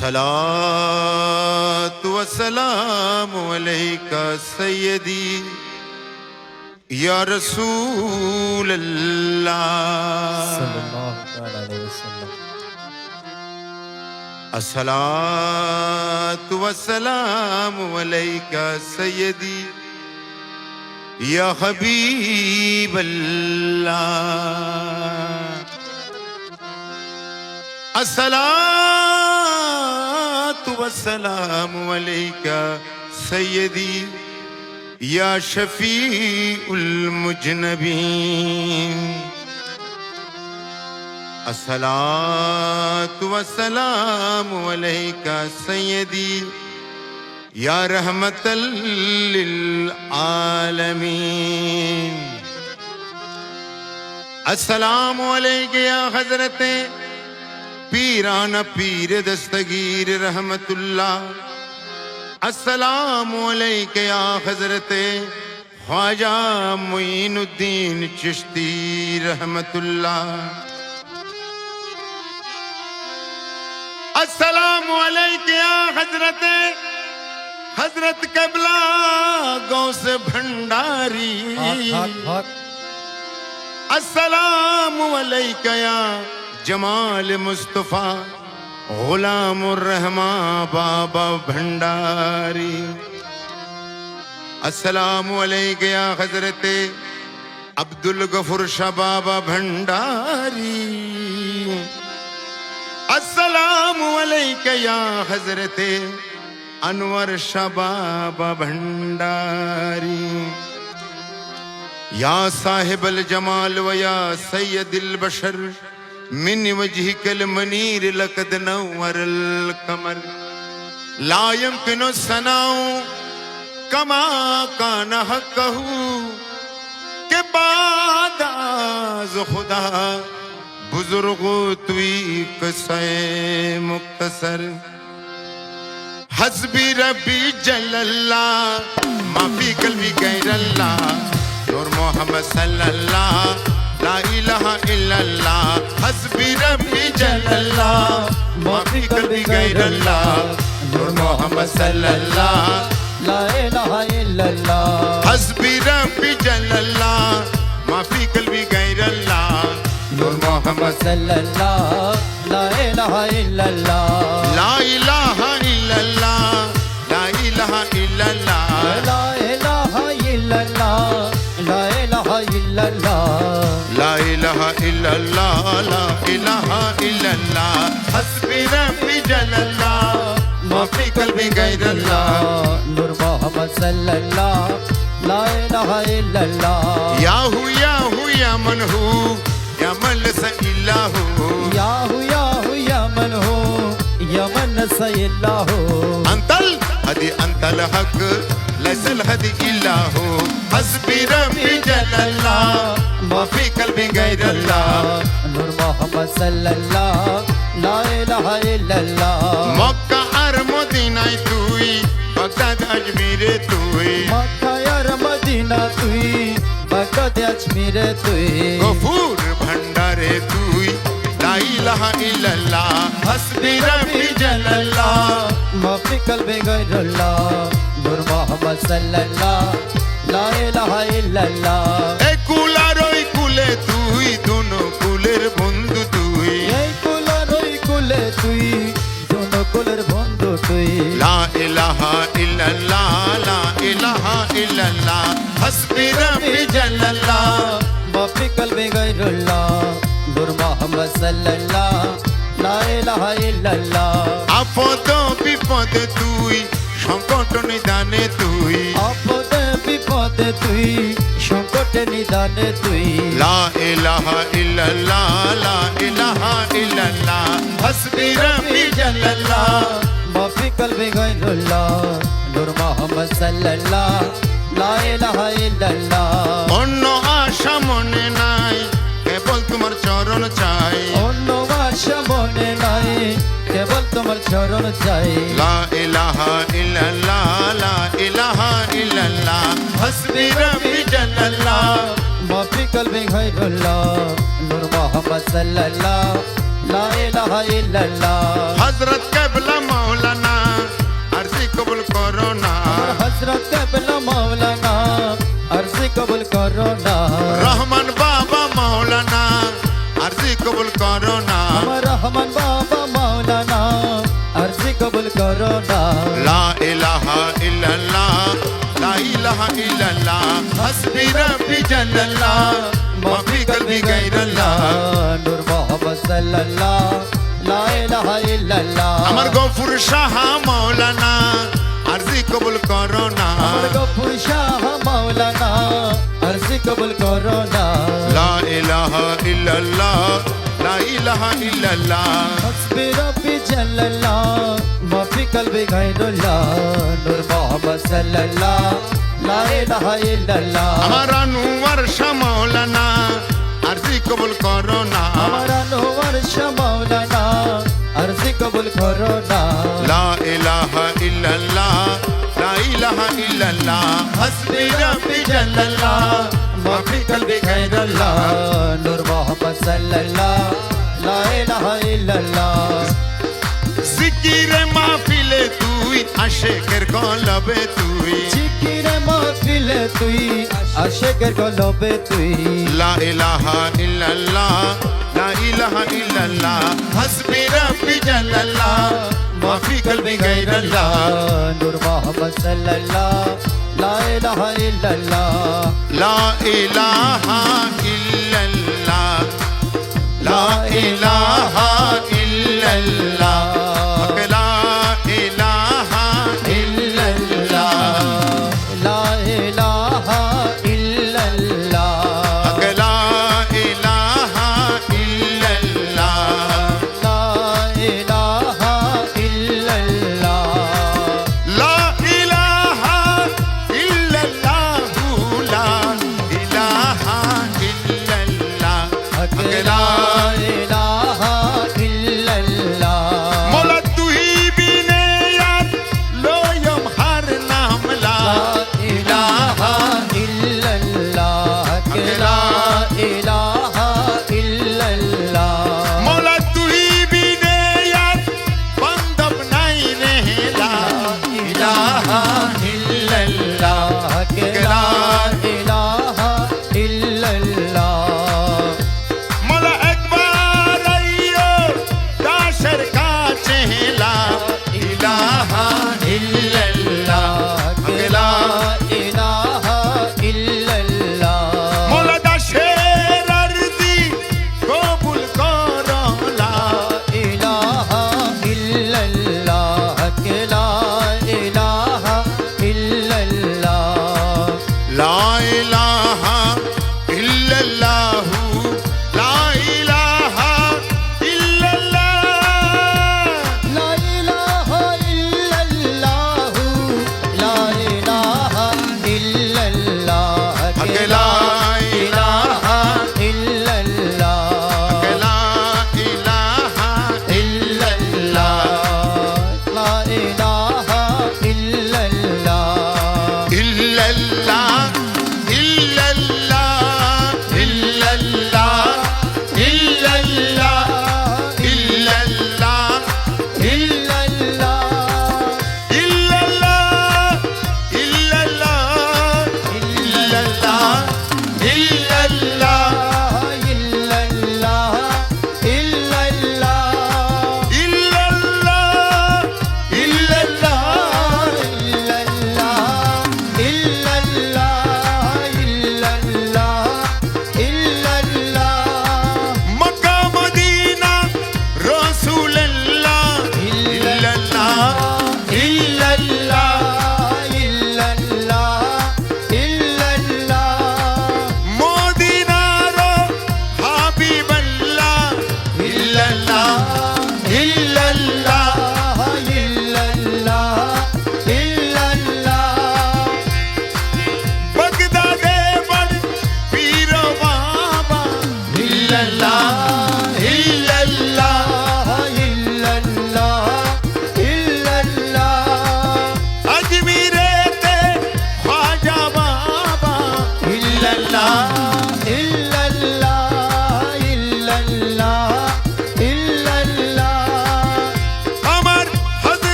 अस्सलातु वस्सलामु अलैका सय्यदी या रसूल अल्लाह सल्लल्लाहु अलैहि वसल्लम। अस्सलातु वस्सलामु अलैका सय्यदी या हबीब अल्लाह। अस्सलातु वस्सलामु अलैका सय्यदी या शफीउल मुजनबीन। अस्सलातु वस्सलामु अलैका सय्यदी या रहमतल लिल आलमीन। अस्सलामु अलैका या हज़रते पीराना पीर दस्तगीर रहमतुल्लाह। अस्सलामु अलैका या हज़रते ख्वाजा मुईनुद्दीन चिश्ती रहमतुल्लाह। अस्सलामु अलैका या हज़रते हज़रत क़िबला गौस भंडारी। अस्सलामु अलैका या जमाल मुस्तफ़ा गुलामुर रहमान बाबा भंडारी। अस्सलामु अलैका या हज़रते अब्दुल गफूर शाह बाबा भंडारी। अस्सलामु अलैका या हज़रते अनवर शाह बाबा भंडारी। या साहिबल जमाल व या सय्यदिल बशर मिन वजहिकल मनीर लक़द नव्वरल कमर। ला यम्किनु सनाउ कमा कान हक़्क़हु के बाद आज खुदा बुजुर्गो तुई कसे मुख्तसर। हस्बी रब्बी जल्लल्लाह माफी कल्बी गैरल्लाह नूर मोहम्मद सल्लल्लाह ला इलाहा इल्लल्लाह। हस्बी रब्बी जल्लल्लाह माफी कल्बी गैरल्लाह नूर मोहम्मद सल्लल्लाह ला इलाहा इल्लल्लाह। हस्बी रब्बी जल्लल्लाह माफी कल्बी गैरल्लाह नूर मोहम्मद सल्लल्लाह ला इलाहा इल्लल्लाह। ला इलाहा इल्लल्लाह ला इलाहा इल्लल्लाह ला इलाहा इल्लल्लाह ला इलाहा इल्लल्लाह। ला इलाहा इल्लल्लाह ला इलाहा इल्लल्लाह। हस्बी रब्बी जल्लल्लाह माफी कल्बी गैरल्लाह नूर मोहम्मद सल्लल्लाह ला इलाहा इल्लल्लाह। या मन हु या मन स इल्लाहु। या मन हो या मन सइल्लाहु। अंतल हदी अंतल हक लसल हदी इल्लाहु। हस्बी रब्बी जल्लल्लाह माफी कल्बी गैरल्लाह नूर मोहम्मद सल्लल्लाह ला इलाहा इल्लल्लाह। मक्का और मदीना तुई बगदाद अजमीर तुई। मक्का और मदीना तुई बगदाद अजमीर तुई। गफूर भंडारे तुई ला इलाहा इल्लल्लाह। हस्बी रब्बी जल्लल्लाह माफी कल्बी गैरल्लाह नूर मोहम्मद सल्लल्लाह ला इलाहा इल्लल्लाह। ए कुलारोई कुले तुई दोनों कुलेर बंधु तुई। এই কুলারই কুলে তুই দোনো কুলের বন্ধু তুই। লা ইলাহা ইল্লাল্লাহ লা ইলাহা ইল্লাল্লাহ। হসবি রব্বি জাল্লাল্লাহ মাফি কলবে গায়রুল্লাহ নূর মোহাম্মদ সাল্লাল্লাহ লা ইলাহা ইল্লাল্লাহ। আপদ বিপদ তুই সংকট নিদানে তুই। আপদে বিপদে তুই সংকটে নিদানে তুই। লা ইলাহা ইল্লাল্লাহ লা ইলাহা ইল্লাল্লাহ। হসবি রব্বি জাল্লাল্লাহ মাফি কলবে গায়রুল্লাহ নূর মোহাম্মদ সাল্লাল্লাহ লা ইলাহা ইল্লাল্লাহ। অন্য আশা মনে নাই কেবল তোমার চরণ চাই। অন্য আশা মনে নাই কেবল তোমার চরণ চাই লা ইলাহা ইল্লাল্লাহ লা ইলাহা ইল্লাল্লাহ হাসবি রাব্বি জাল্লাল্লাহ মাফি কলবে গায়রুল্লাহ নূর মোহাম্মদ সাল্লাল্লাহ লা ইলাহা ইল্লাল্লাহ হযরত কিবলা মাওলানা আরজি কবুল করো না হযরত কিবলা মাওলানা আরজি কবুল করো না রহমান বাবা মাওলানা আরজি কবুল করো না আমার রহমান বাবা মাওলানা আরজি কবুল করো না লা ইলাহা ইল্লাল্লাহ লা ইলাহা ইল্লাল্লাহ হাসবি রাব্বি জাল্লাল্লাহ মাফি কলবি গায়রুল্লাহ নূর মোহাম্মদ সাল্লাল্লাহ লা ইলাহা ইল্লাল্লাহ আমার গফুর শাহ মাওলানা আরজি কবুল করো না আমার গফুর শাহ মাওলানা আরজি কবুল করো না লা ইলাহা ইল্লাল্লাহ লা ইলাহা ইল্লাল্লাহ হাসবি রাব্বি জাল্লাল্লাহ মাফি কলবি গায়রুল্লাহ নূর মোহাম্মদ সাল্লাল্লাহ লা ইলাহা ইল্লাল্লাহ আমার আনোয়ার শাহ মাওলানা আরজি কবুল করো না আমার আনোয়ার শাহ মাওলানা আরজি কবুল করো না লা ইলাহা ইল্লাল্লাহ লা ইলাহা ইল্লাল্লাহ হাসবি রাব্বি জাল্লাল্লাহ মাফি কলবি গায়রুল্লাহ নূর মোহাম্মদ সাল্লাল্লাহ লা ইলাহা ইল্লাল্লাহ জিকিরে মাহফিলে তুই আশিকের কলবে তুই জিকিরে মাহফিলে তুই আশিকের কলবে তুই লা ইলাহা ইল্লাল্লাহ লা ইলাহা ইল্লাল্লাহ হাসবি রাব্বি জাল্লাল্লাহ মাফি কলবি গায়রুল্লাহ নূর মোহাম্মদ সাল্লাল্লাহ লা ইলাহা ইল্লাল্লাহ লা ইলাহা ইল্লাল্লাহ লা ইলাহা ইল্লাল্লাহ লা ইলাহা ইল্লাল্লাহ লা ইলাহা ইল্লাল্লাহ লা ইলাহা ইল্লাল্লাহ লা ইলাহা ইল্লাল্লাহ লা ইলাহা ইল্লাল্লাহ লা ইলাহা ইল্লাল্লাহ লা ইলাহা ইল্লাল্লাহ মোলা তুই বিনে আর লয়ম হার নাম লা ইলাহা ইল্লাল্লাহ লা ইলাহা ইল্লাল্লাহ মোলা তুই বিনে আর বান্ধব নাই রে লা ইলাহা ইল্লাল্লাহ লা ইলাহা ইল্লাল্লাহ মোলা একবার আইয়ো দাসের কাছে লা ইলাহা ইল্লাল্লাহ লা ইলাহা ইল্লাল্লাহ মোলা দাসের আরজি কবুল করো লা ইলাহা ইল্লাল্লাহ লা ইলাহা ইল্লাল্লাহ লা ইলাহা ইল্লাল্লাহ লা ইলাহা ইল্লাল্লাহ লা ইলাহা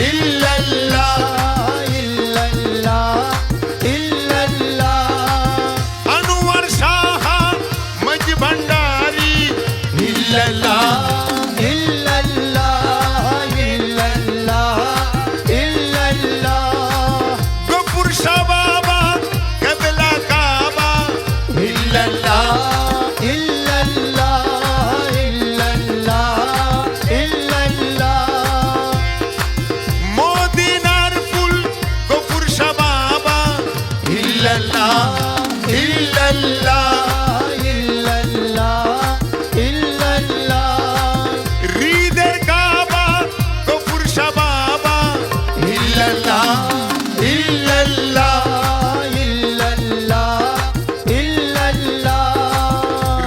ইল্লাল্লাহ ইল্লাল্লাহ ইল্লাল্লাহ আনোয়ার শাহ মজ ভান্ডারি ইল্লাল্লাহ ইল্লাল্লাহ ইল্লাল্লাহ ইল্লাল্লাহ গফুর শাহ বাবা কেবলা কাবা ইল্লাল্লাহ ইল্লাল্লাহ ইল্লাল্লাহ ইল্লাল্লাহ মদিনার ফুল গফুর শাহ বাবা ইল্লাল্লাহ ইল্লাল্লাহ ইল্লাল্লাহ ইল্লাল্লাহ হৃদের কাবা গফুর শাহ বাবা ইল্লাল্লাহ ইল্লাল্লাহ ইল্লাল্লাহ ইল্লাল্লাহ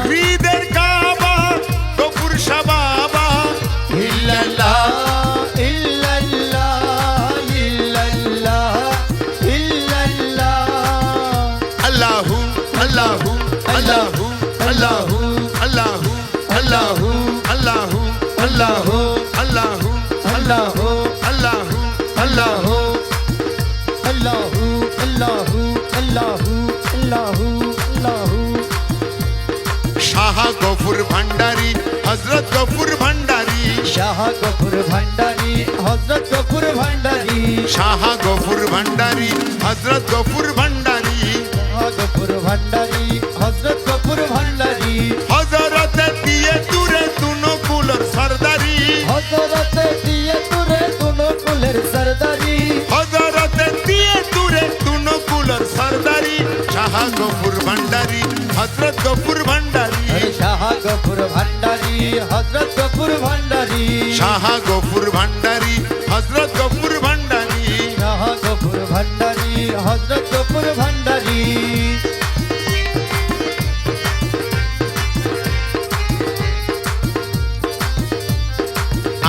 হৃদের কাবা গফুর শাহ বাবা ইল্লাল্লাহ ইল্লাল্লাহ ইল্লাল্লাহ ইল্লাল্লাহ আল্লাহু আল্লাহু আল্লাহু আল্লাহু আল্লাহু আল্লাহু আল্লাহু আল্লাহু আল্লাহু আল্লাহু আল্লাহু আল্লাহু আল্লাহু আল্লাহু আল্লাহু আল্লাহু আল্লাহু শাহ গফুর ভান্ডারি হযরত গফুর ভান্ডারি শাহ গফুর ভান্ডারি হযরত গফুর ভান্ডারি শাহ গফুর ভান্ডারি হযরত গফুর ভান্ডারি শাহ গফুর ভান্ডারি হযরত গফুর ভান্ডারি হযরত দিয়ে তুরে তুনো কুলর সরদারি হযরত দিয়ে তুরে দুনো কুলের সরদারি হযরত দিয়ে তুরে তুনো কুলর সরদারি শাহ গফুর ভান্ডারি হযরত গফুর ভান্ডারি শাহ গফুর ভান্ডারি হযরত গফুর ভান্ডারি শাহ গফুর ভান্ডারি হযরত গফুর ভান্ডারি শাহ গফুর ভান্ডারি হযরত গফুর ভান্ডারি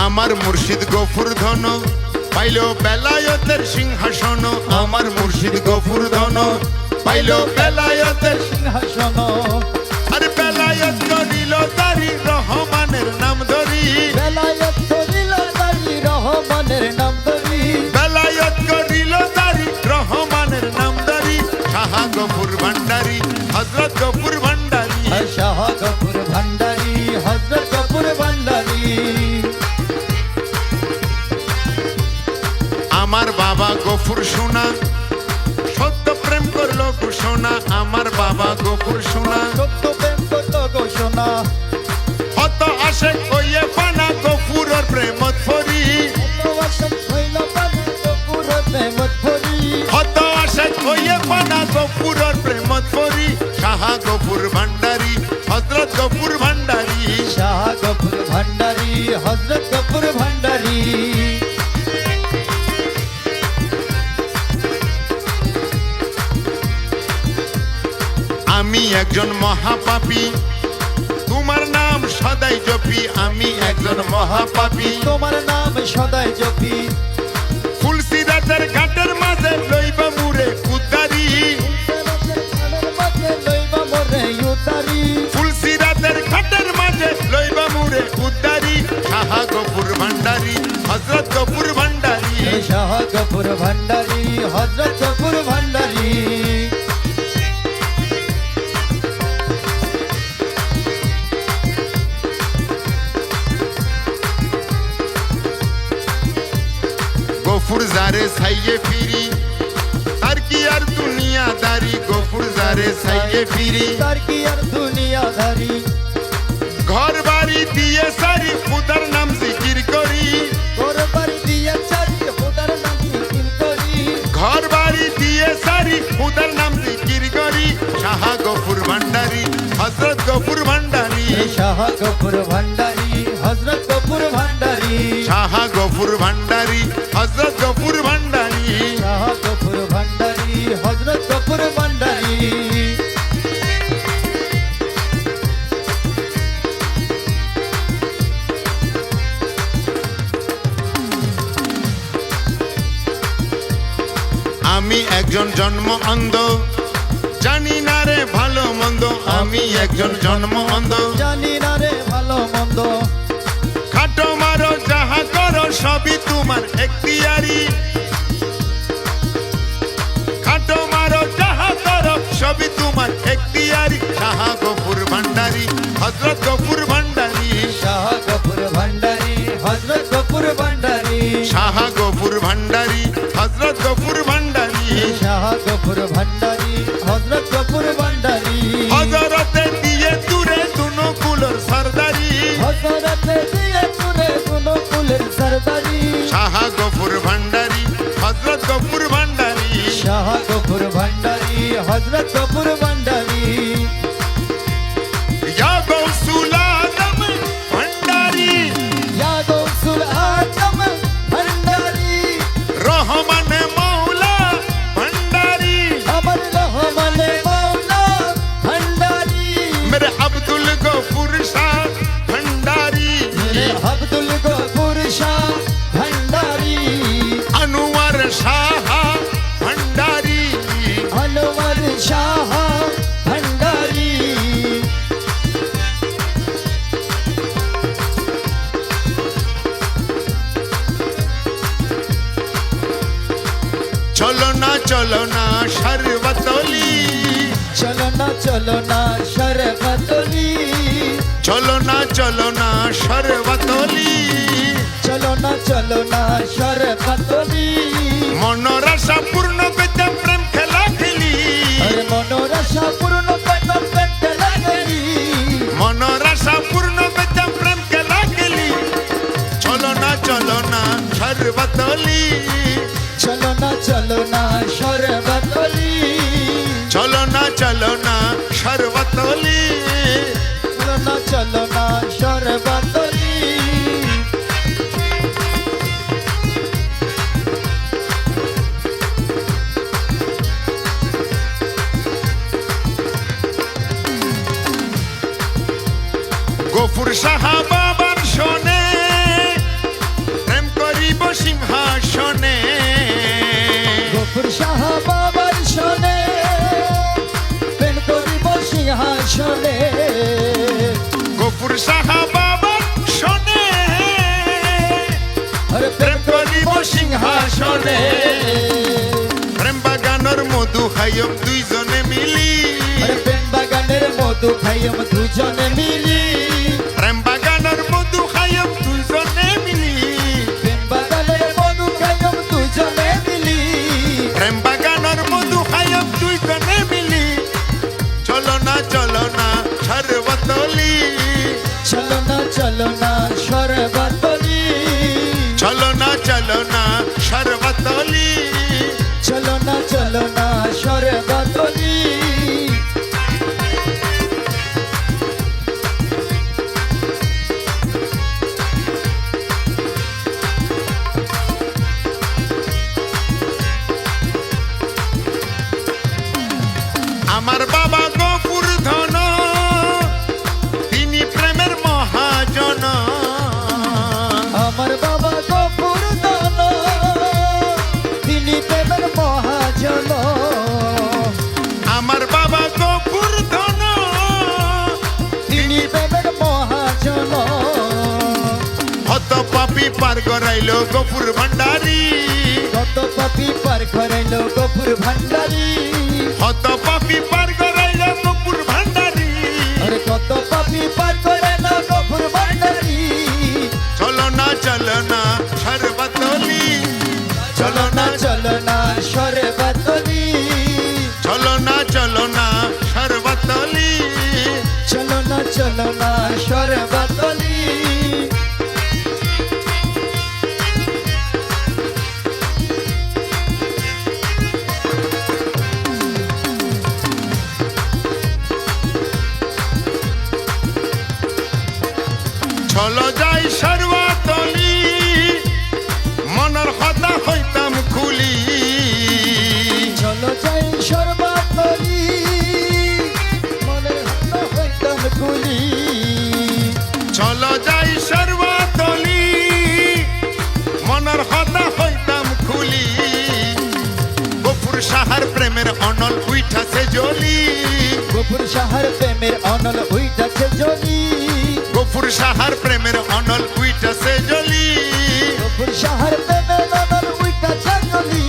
আমার মুর্শিদ গফুর ধন পাইল বেলায়তের সিংহাসন আমার মুর্শিদ গফুর ধন পাইল বেলায়তের সিংহাসন আর বেলায়ত করিল তারি রহমানের নাম ধরি বেলায়ত করিল তারি রহমানের নাম ধরি বেলায়ত করিল তারি রহমানের নাম ধরি শাহ গফুর ভান্ডারি হযরত গফুর ভান্ডারি শাহ গফুর ভান্ডারি হযরত গফুর ভান্ডারি আমার বাবা গফুর সোনা সত্য প্রেম করলো ঘোষণা আমার বাবা গফুর সোনা সত্য প্রেম করল ঘোষণা হত আসে কইয়ে পানা গফুরর প্রেমত ফরি ভালোবাসন হইল পানি গফুর প্রেমত ভরি হত আসে কইয়ে পানা গফুরর প্রেমত ফরি শাহ গফুর ভান্ডারি হযরত গফুর ভান্ডারি শাহ গফুর ভান্ডারি হযরত গফুর ভান্ডারি আমি একজন মহাপাপী তোমার নাম সদাই জপি আমি একজন মহাপাপী তোমার নাম সদাই জপি ফুলসিরাতের ঘাটের মাঝে লইবা মুরে উদ্দারি লইবা মরে উতারি ফুলসিরাতের ঘাটের মাঝে লইবা মুরে উদ্দারি শাহ গফুর ভান্ডারি হযরত গফুর ভান্ডারি শাহ গফুর ভান্ডারি হযরত গফুর ভান্ডারি গফুর জারে সাইয়ে ফিরি তার কি আর দুনিয়াদারি গফুর জারে সাইয়ে ফিরি তার কি আর দুনিয়াদারি ঘর বাড়ি দিয়ে সারি খুদার নাম জিকির করি তোর বাড়ি দিয়ে চারি খোদার নাম জিকির করি ঘর বাড়ি দিয়ে সারি খুদার নাম জিকির করি শাহ গফুর ভান্ডারি হযরত গফুর ভান্ডারি শাহ গফুর ভান্ডারি হযরত গফুর ভান্ডারি শাহ গফুর ভান্ডারি হযরত গফুর ভান্ডারি শাহ গফুর ভান্ডারি হযরত গফুর ভান্ডারি আমি একজন জন্ম অন্ধ জানি না রে ভালো মন্দ আমি একজন জন্ম অন্ধ জানি না রে ভালো মন্দ খাটো মারো যাহা করো সবই তোমার এখতিয়ার শাহ গফুর ভান্ডারি হযরত গফুর ভান্ডারি শাহ গফুর ভান্ডারি হযরত গফুর ভান্ডারি হযরতে দিয়ে তুরে দুনো কুলর সরদারি হযরতে দিয়ে তুরে দুনো কুলের সরদারি শাহ গফুর ভান্ডারি হযরত গফুর ভান্ডারি শাহ গফুর ভান্ডারি হযরত গফুর ভান্ডারি ইয়া গৌসুল আজম ভান্ডারি ইয়া গৌসুল আজম ভান্ডারি রহমান মৌলা ভান্ডারি আমার রহমানে মাওলা ভান্ডারি मेरे अब्दुल गफूर शाह भंडारी मेरे अब्दुल गफूर शाह भंडारी अनवर शाह भंडारी अनवर शाह भंडारी चलो ना शरबतली चलो ना शरबतली चलो ना शरबतली चलो ना शरबतली मनोरसा पूर्ण करते प्रेम खेला खेली अरे मनोरसा पूर्ण करते प्रेम खेला खेली मनोरसा पूर्ण करते प्रेम खेला खेली चलो ना शरबतली चलो ना शरबतली चलो ना शरबतली चलो ना शरबतली গফুর শাহ বাবার শোনে প্রেম করিব সিংহাসনে গফুর শাহ বাবার শোনে প্রেম করিব সিংহাসনে গফুর শাহ বাবার শোনে আরে প্রেম করিব সিংহাসনে প্রেম বাগানের মধু খাইম দুইজনে মিলি আরে প্রেম বাগানের মধু খাইম দুজনে মিলি প্রেম বাগানের মধু খাইম দুইজনে মিলি প্রেম বাগানের মধু খাইম দুজনে মিলি প্রেম বাগানের মধু খাইম দুইজনে মিলি চলো না শরবতলি চলো না শরবতলি চলো না শরবতলি চলো না শরবতলি আমার বাবা গফুর ধন তিনি প্রেমের মহাজন আমার বাবা গফুর ধন তিনি প্রেমের মহাজন আমার বাবা গফুর ধন তিনি প্রেমের মহাজন হত পাপি পার করাইল গফুর ভান্ডারি কত পাপি পার করাইল গফুর ভান্ডারি হত পাপি পার করাইল গফুর ভান্ডারি আরে কত পাপি পার করাইল গফুর ভান্ডারি চলো না শরবতলি চলো না শরবতলি চলো না শরবতলি চলো না শরবতলি চলো যাই শরবতলি মনের কথা হইতাম খুলি চলো যাই শরবতলি মনের হাত হইতাম খুলি চলো যাই শরবতলি মনের কথা হইতাম খুলি গফুর শাহর প্রেমের অনল উইঠাছে জ্বলি গফুর শাহর প্রেমের অনল উইঠাছে জ্বলি গফুর শাহর প্রেমের অনল উইঠাছে জ্বলি গফুর শাহর প্রেমের অনল উইঠাছে জ্বলি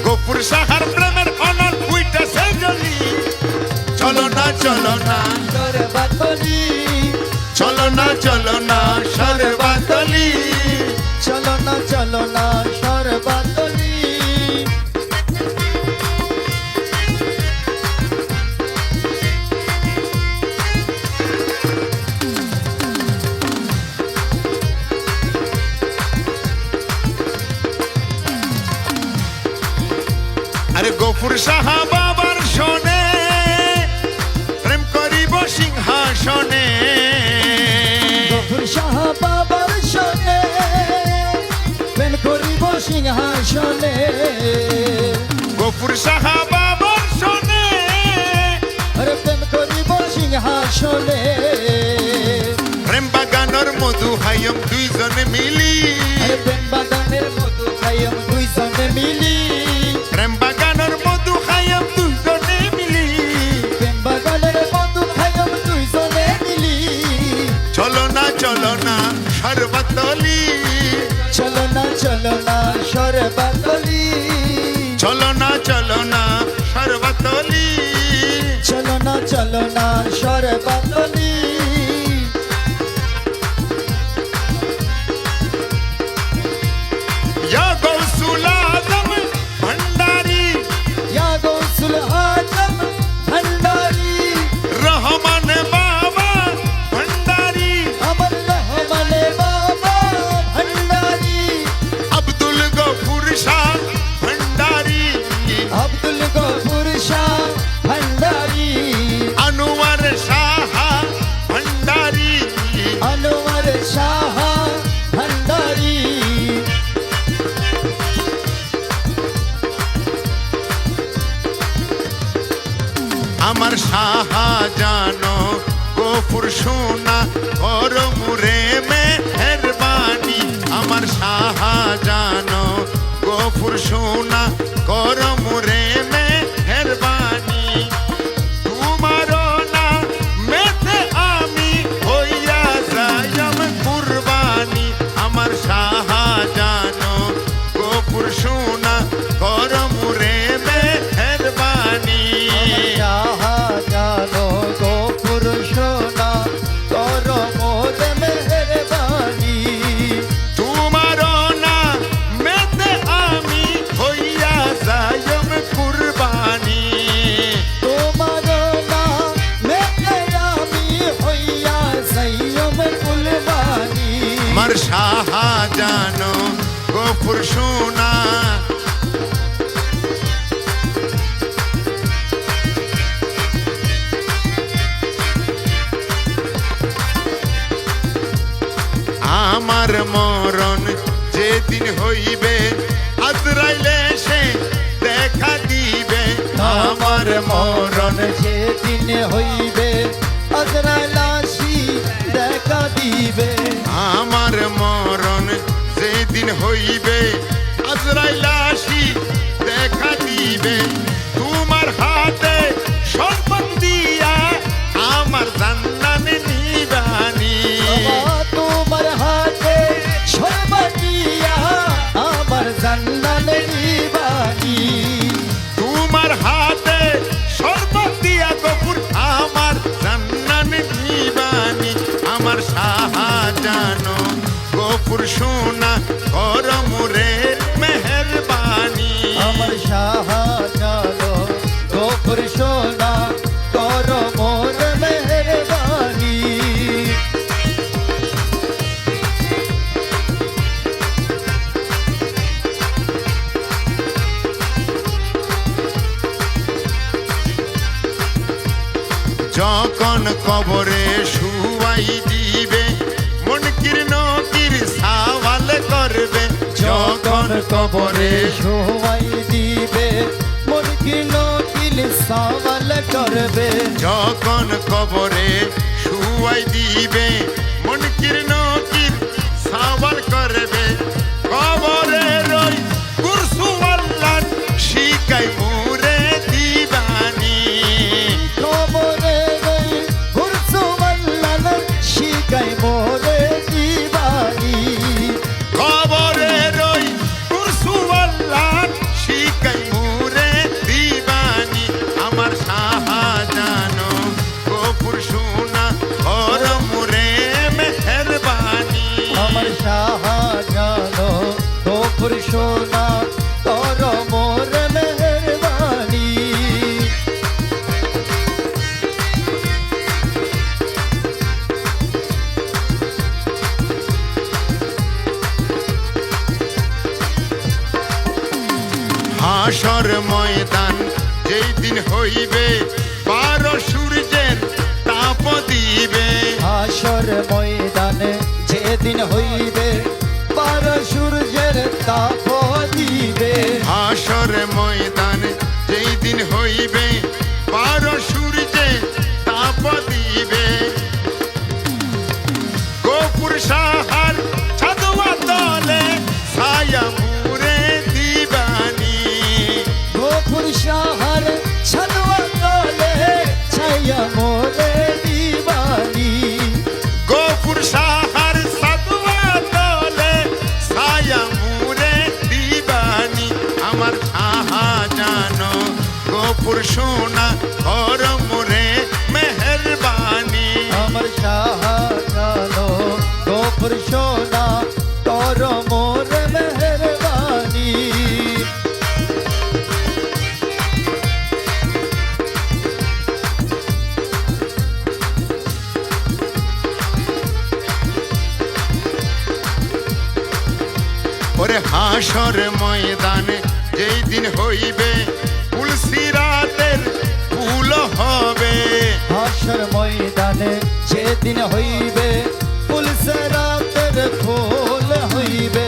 গফুর শাহর প্রেমের অনল উইঠাছে জ্বলি চলো না শরবতলি চলো না শরবতলি চলো না আরে গফুর সাহা বাবার শোনে প্রেম করিব সিংহাসনে গফুর শাহ বাবার শোনে প্রেম করিব সিংহাসনে গফুর সাহা বাবার শোনে আরে প্রেম করিব সিংহাসনে প্রেম বাগানোর মধু হাইম দুইজনে মিলি আরে প্রেম বাগানের মধু খাইম দুইজনে মিলি প্রেম বাগানোর মধু হাইম দুইজনে মিলি প্রেম বাগানের মধু খাইম দুইজনে মিলি চলো না সর্বতলি চলো না সরবাতলি চলো না সর্বতলি চলো না সরবাতলি या गौसुल आजम भंडारी या गौसुल आजम भंडारी रहमान बाबा भंडारी अमर रहमान बाबा भंडारी अब्दुल गफूर शाह भंडारी अब्दुल गफूर शाह भंडारी अनवर शाह भंडारी अनवर शाह भंडारी আমার শাহজানো গফুর সোনা করো মুরে মেহেরবানি আমার শাহজানো গফুর সোনা করো মুরে মেহেরবানি তোমার না মেতে আমি হইয়া যাইম কুরবানি আমার শাহজানো গফুর সোনা করো মুরে মেহেরবানি জানো গফুর সোনা কর মোর মেহরবানি তোমার না মেতে আমি হইয়া যাইম কুরবানি তোমার নাম মেতে আমি হইয়া সাইয়ম কুরবানি আমার শাহজানো গফুর সোনা আমার মরণ যেদিন হইবে আজরাইলে সে দেখা দিবে আমার মরণ যেদিন হইবে আজরাইল আসি দেখা দিবে আমার মরণ যেদিন হইবে আজরাইল আসি দেখা দিবে তোমার হাতে সম্পদ দিয়া আমার জান্নাতে নিবানি তোমার হাতে সর্বদিয়া আমার জান্নাত নিবানি তোমার হাতে শরবত দিয়া গফুর আমার জান্নাতে নিবানি আমার শাহজানো গফুর সোনা কর মুরে মেহেরবানি আমার শাহজানো গফুর সোনা কর মোর মেহরবানি যখন কবরে শুয়াই দিবে মনকির নকির সওয়াল করবে যখন কবরে শোয়াই দিবে মন কিল সওয়াল করবে যখন কবরে শুয়াই দিবে মনকির নকির সওয়াল করবে কবরে রই কুরসু আল্লাহ শিকাই মুরে দিবানি কবরে ঘুরছু আল্লাহ শিকাই মোরে দিবানি কবরে রই কুরসু আল্লাহ শিকাই মুরে দিবানি আমার শাহজানো গফুর সোনা কর মুরে মেহেরবানি আমার শাহজানো গফুর সোনা কর মোর মেহরবানি হাসর ময়দান যেই দিন হইবে 12 সূর্যের তাপ দিবে হাসর ময়দানে যেদিন হইবে 12 সূর্যের তাপ দিবে হাসর ময়দান যেই দিন হইবে 12 সূর্যের তাপ দিবে গোপুর সাহার ছাদুয়া তলে ছায়া মুরে দিবানি গোপুর সাহার ছাদুয়া তলে ছায়া মোরে দিবানি গোপুর সাহার ছাদুয়া তলে ছায়া মুরে দিবানি আমার সাহা জানো গোপুর সোনা কর মোরে মেহেরবানি আমার শাহজানো গোপুর সোনা তোর মোর মেহরবানি ওরে হাসর ময়দানে যেই দিন হইবে তুলসিরাতের ফুল হবে হাসর ময়দানে যেদিন হইবে ফুলসরাতের ফুল হইবে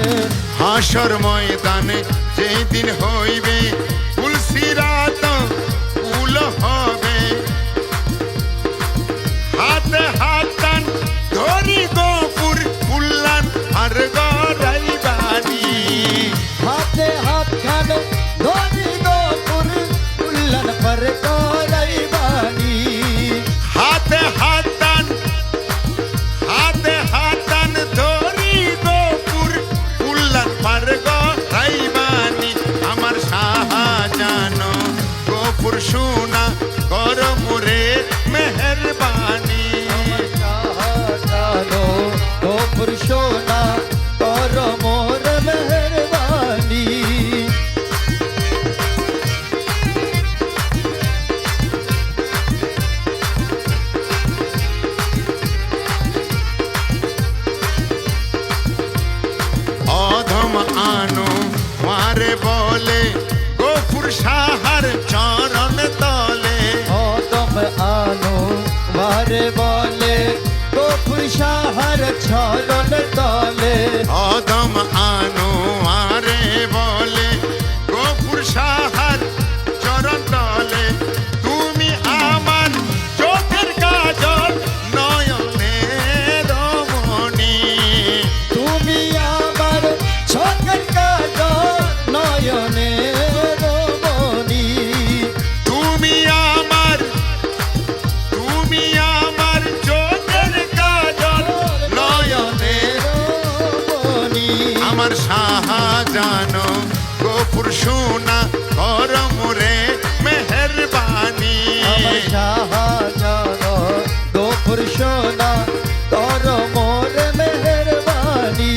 হাসর ময়দানে যেই দিন হইবে তুলসিরাত ফুল হবে হাতে হাত টান ধরি গোপুর ফুল্লান আর গড়াইবানি হাতে হাত খান ধরি গোপুর ফুল্লান পর করাইবানি হাতে হাত টান ধরি গোপুর ফুল্লান পার গড়াইবানি আমার সাহা জানো গোপুর সোনা কর মোরে মেহেরবানি আমার শাহজানো গোপুর সোনা তোর মোর মেহরবানি অধম আনো মারে বলে গোপুর সাহার চরণ তলে অদম আনো বারে বলে গোপুর সাহার চরণ তলে অধম আনো মারে বলে গোপুর সাহার চরণ তলে তুমি আমার চোখের কাজল নয়নের রমণী তুমি আমার চোখের কাজল নয়নের মণি তুমি আমার চোখের কাজল নয়নের মণি আমার সাহা জানো গোপুর সোনা কর মোরে মেহেরবানি আমার শাহজানো গোপুর সোনা তোর মোর মেহরবানি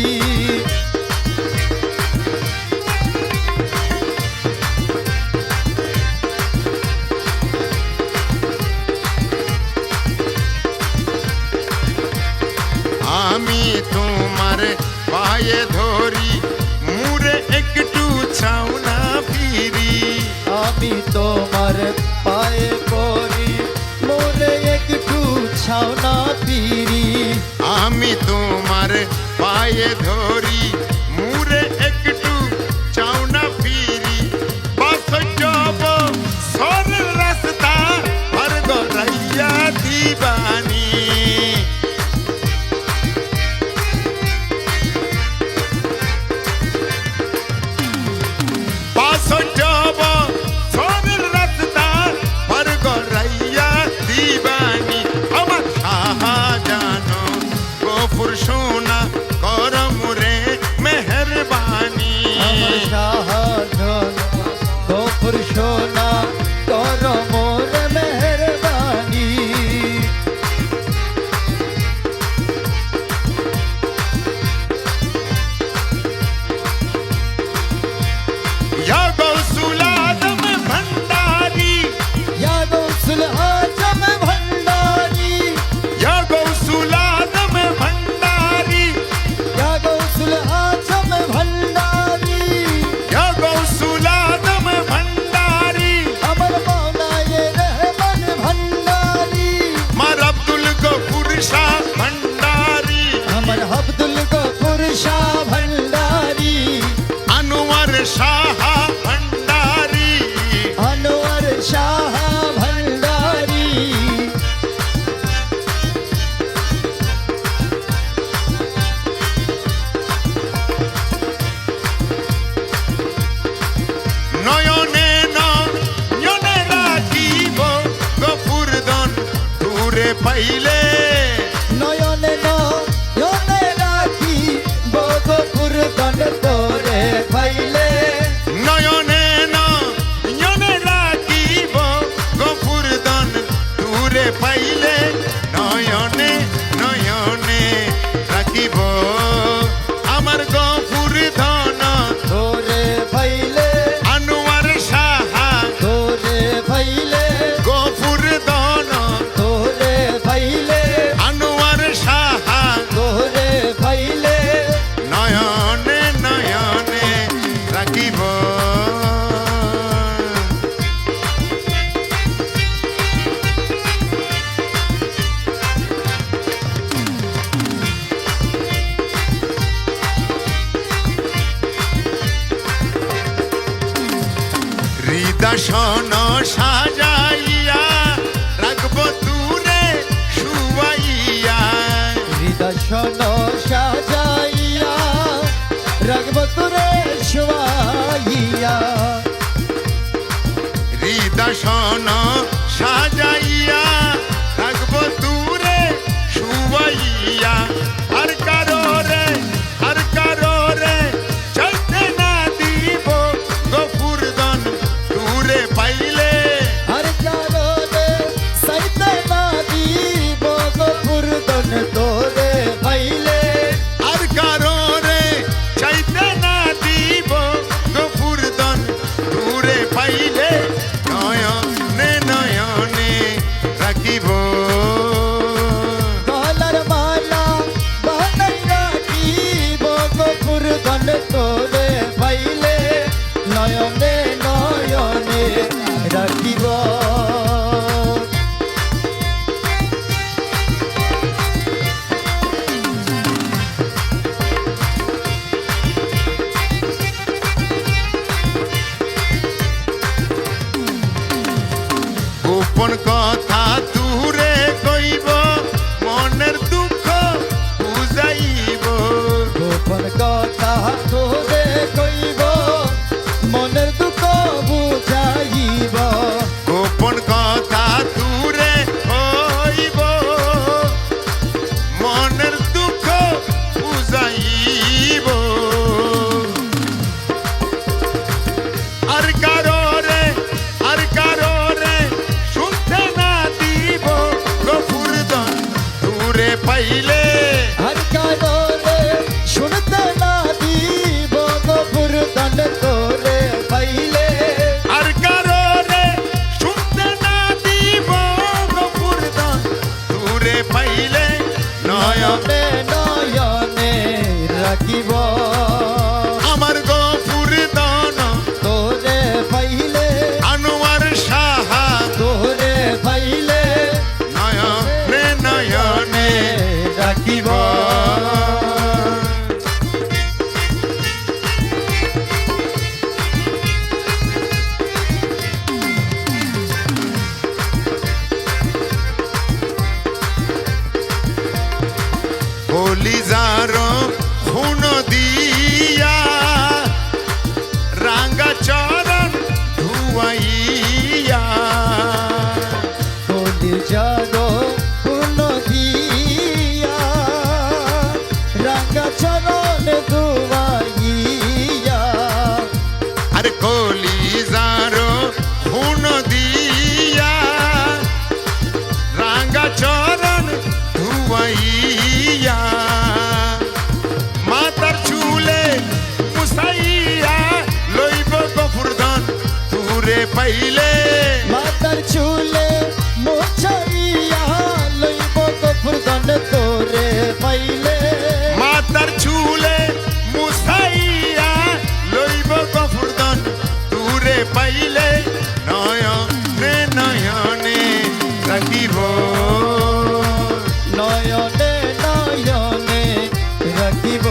আমি তোমার পায়ে ধরি মুরে একটু চাও না ফিরি আমি তোমার পায়ে পড়ি মোরে একটু ছাওনা পিরি আমি তোমার পায়ে ধরি মুরে একটু চাও না ফিরি বাস যাব সরল রাস্তা হর গড়াইয়া দিবানি বাস যাব সরল রাস্তা হর গড়াইয়া দিবানি আমার সাহা জানো গোপুর সোনা কর মোরে মেহেরবানি আমার শাহজানো গোপুর সোনা তোর মোর মেহরবানি या गौसुल आजम भंडारी या गौसुल आजम भंडारी या गौसुल आजम भंडारी या गौसुल आजम भंडारी या সাহা ভান্ডারি আনোয়ার শাহ ভান্ডারি নয়নে নয়নে রাখিব গফুরধন দূরে পাইলে নয়নে নয়নে রাখি বগপুর দন তোরে পাইলে নয়নে নয়নে রাখিব গফুরধন দূরে পাইলে নয়নে নয়নে রাখিব আমার গফুরধন তোরে পাইলে আনোয়ার সাহা তোরে পাইলে গফুরধন তোরে পাইলে আনোয়ার সাহা তোরে পাইলে নয়নে নয়নে রাখিব হৃদয়সন সাজাইয়া রাখব দূরে শুয়াইয়া হৃদয়সন সাজাইয়া রাখব তোরে শোয়াইয়া হৃদয়সন সাজাইয়া রাখব দূরে শুয়াইয়া আর কারো রে চাইতে না দিব গফুরধন দূরে পাইলে আর কারণে সাইতে না দিব গফুর দন তোরে পাইলে আর কারো রে চাইতে না দিব গফুরধন দূরে পাইলে নয়নে নয়নে রাখিব গলার মালা বানাইয়া দিব গফুর দন তোরে পাইলে নয়নে নয়নে রাখিব গোপন কথা দূরে কইব মনের দুঃখ বুঝাইব গোপন কথা তোরে কইব মনের দুঃখ বুঝাইব গোপন কথা দূরে কইব মনের দুঃখ বুঝাইব আর কারো রে শুনতে না দিব গফুরধন দূরে পাইলে আর কারণে শুনতে না দিব গফুর দন তোরে পাইলে আর কারো রে শুনতে না দিব গফুরধন দূরে পাইলে নয়নে নয়নে নয়নে রাখিব আমার গফুরধন তোরে পাইলে আনোয়ার সাহা তোরে পাইলে নয়নে নয়নে রাখিব কলিজার খুন দিয়া রাঙ্গা চরণ ধুয়াইয়া কলিজারো পূর্ণ দিয়া রাঙ্গা চরণ দুয়াইয়া আর কলিজার খুন দিয়া রাঙ্গা চরণ ধুয়াইয়া মাতার চুলে মুসাইয়া লইব গফুরধন দূরে পাইলে মাতার চুলে মোছাইয়া লইব গফুর দন তোরে পাইলে মাতার চুলে মুসাইয়া লইব গফুরধন দূরে পাইলে নয়নে নয়নে রাখিব নয়নে নয়নে রাখিব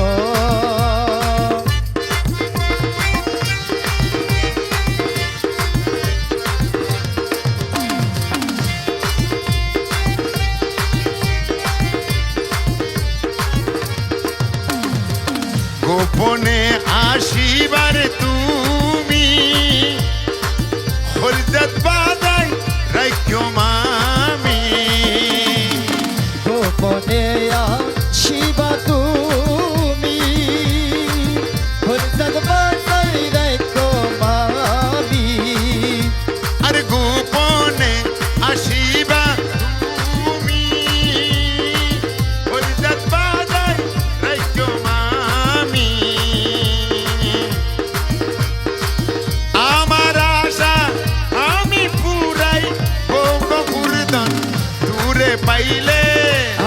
পাইলে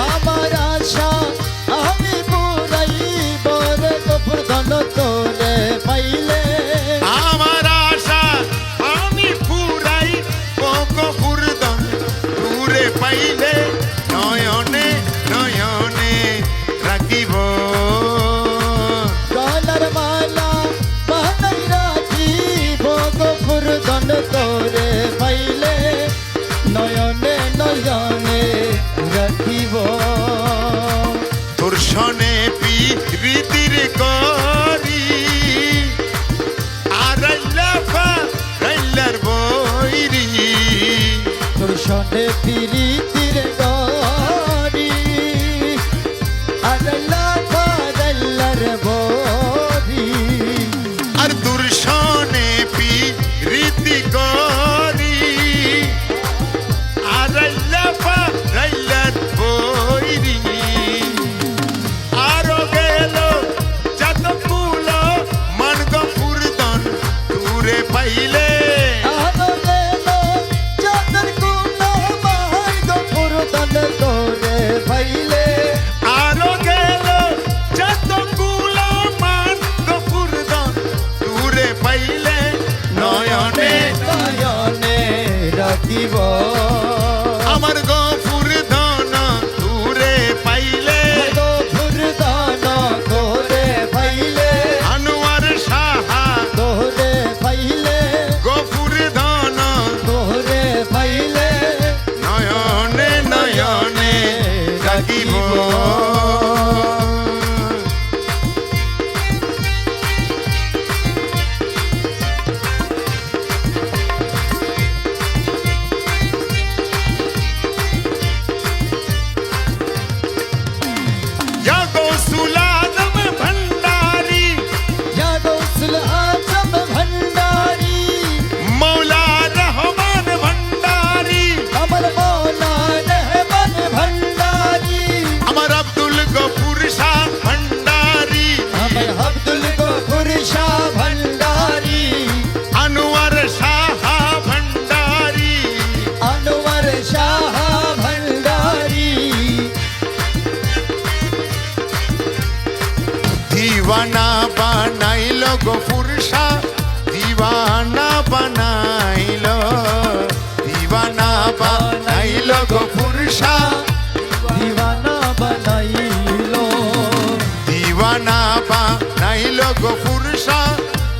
আমার আশা আমি পুরাইব রে গফুর ধন তোরে পাইলে আমার আশা আমি পুরাই গফুরধন দূরে পাইলে নয়নে নয়নে রাখিব গলার মালা বানাই রাখিব গফুর ধন তোরে পাইলে নয়নে নয়নে রাখিব তোর সনে প্রীতির করি আর রাইলার বৈরি তোর সনে পিরিতির গরি আল্লাহ পারাল্লার বরি আর তোর সনে প্রীতি করি আর রাইলার বৈরি আরো গেল যত কুল মান গফুরধন দূরে পাইলে আলো গেলো চাঁদের কুলো মার গফুর ধন তোরে পাইলে আরো গেল যত কুল মান গফুরধন দূরে পাইলে নয়নে নয়নে রাখিব আমার গফুরধন দূরে পাইলে গফুর ধন তোরে পাইলে আনোয়ার সাহা তোরে পাইলে গফুরধন তোরে পাইলে নয়নে নয়নে রাখিব या गौसुल आजम भंडारी या गौसुल आजम भंडारी मौला रहमान भंडारी अमर मौला रहमान भंडारी अमर अब्दुल गफूर शाह भंडारी अमर अब्दुल गफूर शाह भंडारी अनवर शाह भंडारी अनवर शाह भंडारी दीवाना बनाइलो गफूर शाह दीवाना बनाइलो दीवाना बनाइलो गफूर शाह दीवाना बनाइलो दीवाना बनाइलो गफूर शाह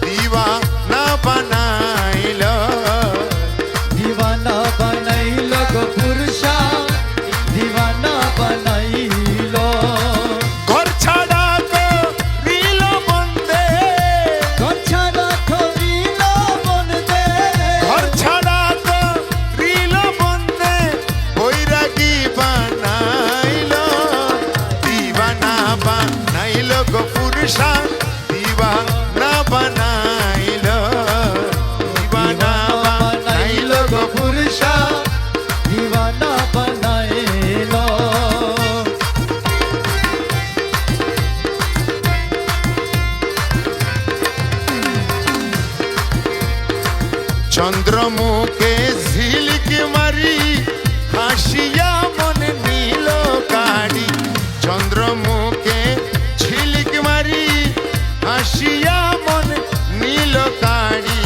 दीवाना बनाइलो दीवाना बनाइलो गफूर शाह दीवाना बनाइलो घर छाड़ा को रीलो बंदे गछाना खरीलो मन दे घर छाड़ा को रीलो बंदे बैरागी बनाइलो दीवाना बनाइलो गफूर शाह दीवाना बनाइलो दीवाना बनाइलो गफूर शाह दीवाना बनाइलो চন্দ্রমুখে ঝিলিক মারি হাসিয়া মন নীল কাড়ি চন্দ্রমুখে ঝিলিক মারি হাসিয়া মন নীল কাড়ি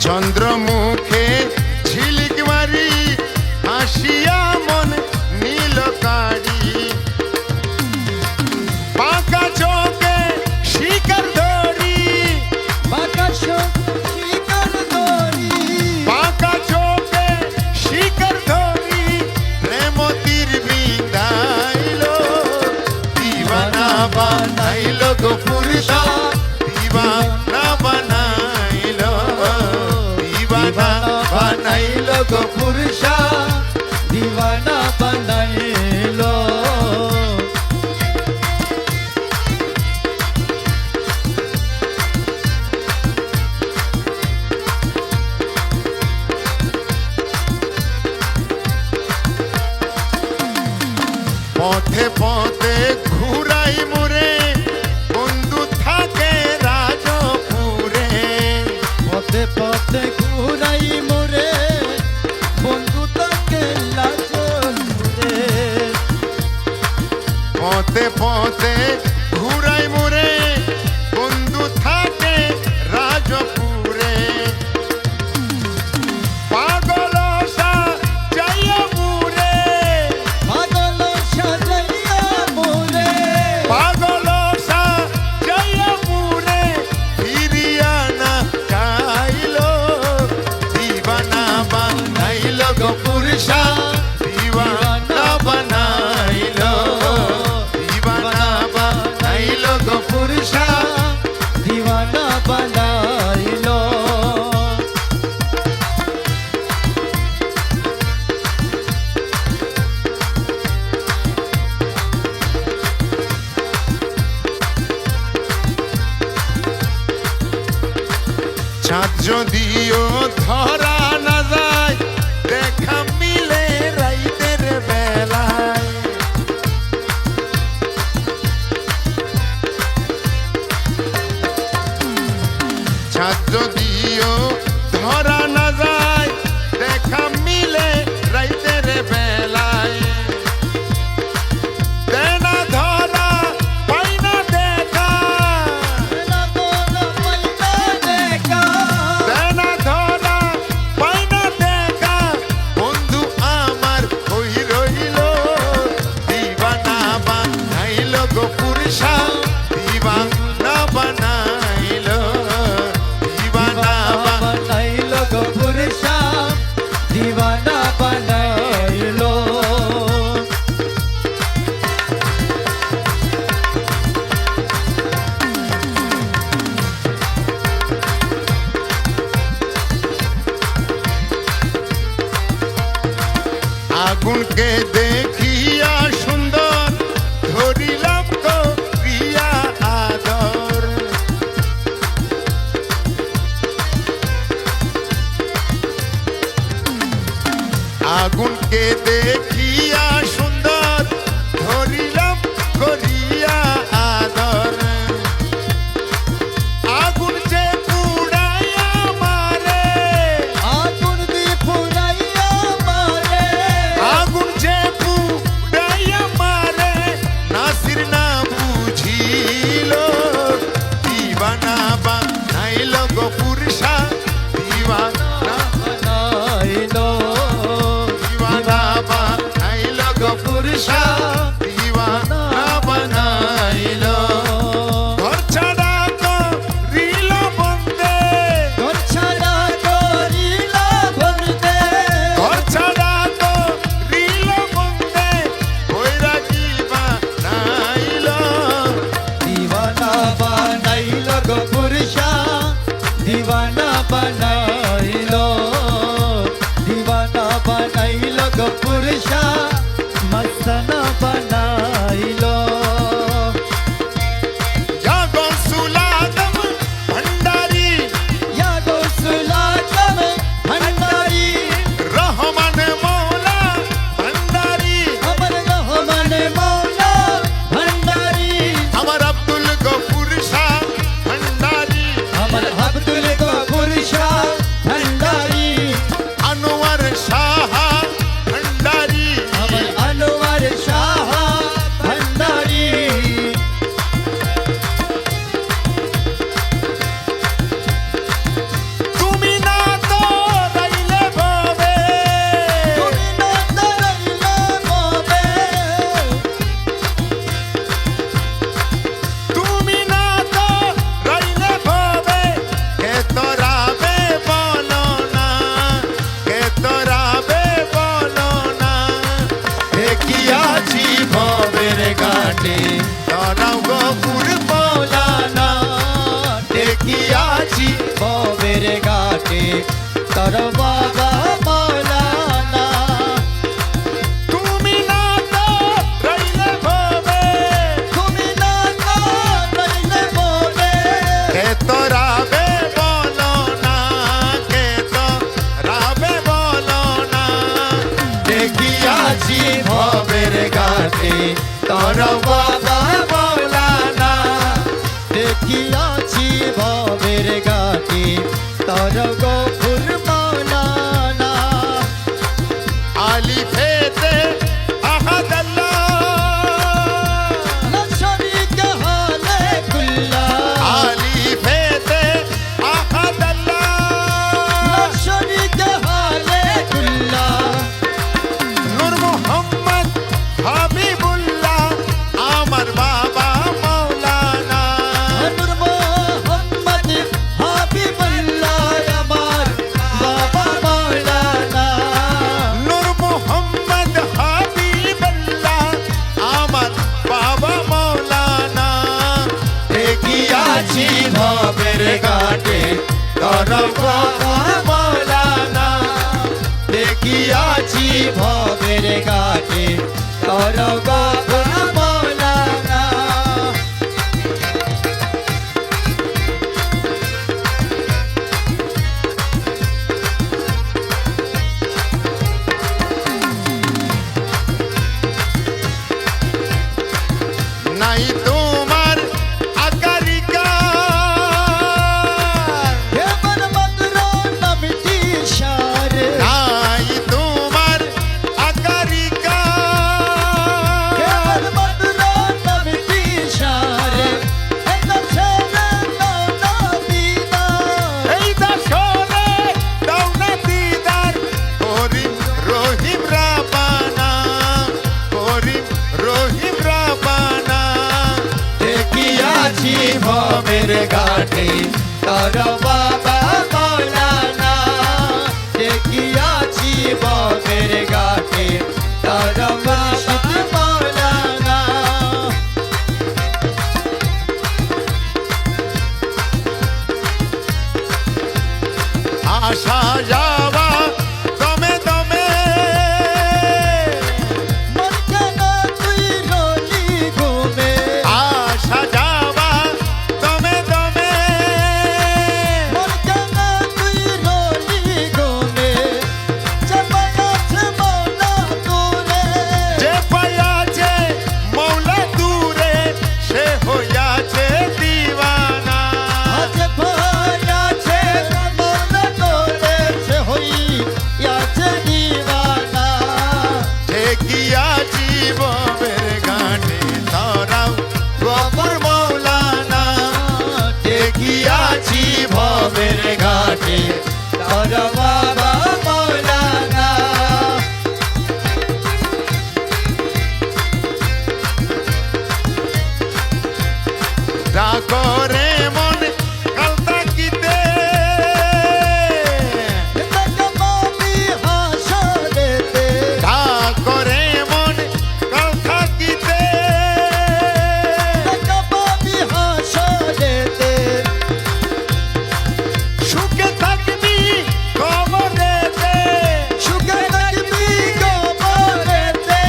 চন্দ্রমুখে ঝিলিক মারি হাসিয়া মন নীল কাড়ি বাঁকা চোখে শিকার ধরি বাকাশ শিকার দরি বাঁকা চোখে শিকার ধরি প্রেম তীর বিন্দাইলো দিবানা বানাইলো গফুর শাহ দিবানা বানাইলো দিবানা বানাইলো গফুর শাহ दीवाना बनाइलो পথে পথে ঘুরাই মোরে বন্ধু থাকে রাজপুরে পথে ঘুরাই মোরে বন্ধু তাকে লাজরে পথে পথে ঘুরাই মোরে বন্ধু থাকে রাজপুরে পাগল সাজাইয়া মোরে পাগল সাজাইয়া মোরে পাগল সাজাইয়া মোরে ফিরিয়া না চাইলো দিবানা বানাইলো গো পুরুষা দিবানা বানাইলো দিবানা বানাইলো গো পুরুষা দিওয়ানা বানাইলো চাঁদ যদিও ধরা না যায় দেখা মিলে রাইতের বেলায় চাঁদ যদিও ধরা না যায় দেখা মিলে রাইতের বেলায় দেনা ধরা পাই না দেখা না বলা পাইনা দেখা দেনা ধরা পাই না দেখা বন্ধু আমার কই রইল দিবানা বানাইলো গো পুরুষা দিবানা বানাইলো দিবানা বানাইলো গো পুরুষা দিওয়ানা বানাইলো আগুনকে দেখিয়া সুন্দর ধরিলাম তো প্রিয়া আদর আগুনকে দেখিয়া সুন্দর ধরিলাম করিয়া আদর আগুন যে পুড়াইয়া মারে আগুন দি পুরাইয়া মারে আগুন যে পুড়াইয়া মারে নাসির না বুঝিল দিবানা বানাইলো গো পুরুষা দিবানা বানাইলো দিবানা বানাইলো গো পুরুষা দিবানা বানাইলো ঘর ছাড়া করিল বন্দে ঘর ছাড়া করিলা বন্দে ঘর ছাড়া করিল বন্দে বৈরাগী বানাইলো দিওয়ানা বানাইলো গো পুরুষা দিওয়ানা বানাইলো দিওয়ানা বানাইলো গো পুরুষা মস্তানা বানাইলো या गौसुलादम भंडारी या गौसुलादम भंडारी रहमान मौला भंडारी अमर रहमान मौला भंडारी अमर अब्दुल गफूर शाह भंडारी अमर अब्दुल गफूर शाह भंडारी अनवर शाह भंडारी अमर अनवर शाह भंडारी তুমি না তো রইলে ভবে তুমি না দাঁড়াইলে মবে তুমি না তো রইলে ভবে কে তোরাবে বলো না কে তোরাবে বলো না দেখিয়াছি ভবের ঘাটে তোরাও গফুর মৌলানা দেখিয়াছি ববের ঘাটে তোর বাবা মৌলানা তুমি না তো রইলে ভবে তুমি না দাঁড়াইলে মবে কে তোরাবে বলো না কে তোরাবে বলো না দেখিয়াছি ভবের ঘাটে তোর বাবা মৌলানা দেখিয়াছি ভবের ঘাটে তোর তোর গফুর মাওলানা আলিফেতে আহাদ আল্লাহ লা শরীকা হালে কুল্লা আলিফেতে আহাদ আল্লাহ লা শরীকা হালে কুল্লা নূর মোহাম্মদ হাবিবুল্লাহ আমার বাবা মাওলানা নূর মোহাম্মদ হাবিবুল্লাহ আমার বাবা মাওলানা নূর মোহাম্মদ হাবিবুল্লাহ আমার বাবা মাওলানা দেখিয়াছি ভবের ঘাটে তোর গফুর মাওলানা দেখিয়াছি ভবের ঘাটে তোর গফুর মাওলানা নাই তোমার আকারিকা হেমন মন্দ্র নামটি সারে নাই তোমার আকারিকা হেমন মন্দ্র নামটি সারে এত ছেলে নানা দিনা এই দাসরে দাও না দিদার করিম রহিম রাবানা করিম রহিম রাবানা দেখিয়াছি ভবের ঘাটে তোর বাবা মাওলানা দেখিয়াছি ভবের ঘাটে তোর বাবা মাওলানা আশা যাওয়া দমে দমে মন কেন তুই রলি ঘুমে আশা যাওয়া দমে দমে মন কেন তুই রলি ঘুমে চাপায়াছে মৌলা তোরে যে পাইয়াছে মৌলা দূরে সে হইয়াছে দিওয়ানা আজ ভয়াছে মৌলা তোরে সে হইয়াছে দিওয়ানা দেখিয়াছি ববের ঘাটে তোরাও গফুর মৌলানা দেখিয়াছি ভবের ঘাটে তোর বাবা মাওলানা ডাকরে মন কাল তাকিতে তকমাবি হাসরেতে ডাকরে মন কাল থাকিতে তকমাবি হাসরেতে সুখে থাকবি কবরেতে সুখে থাকবি কবরেতে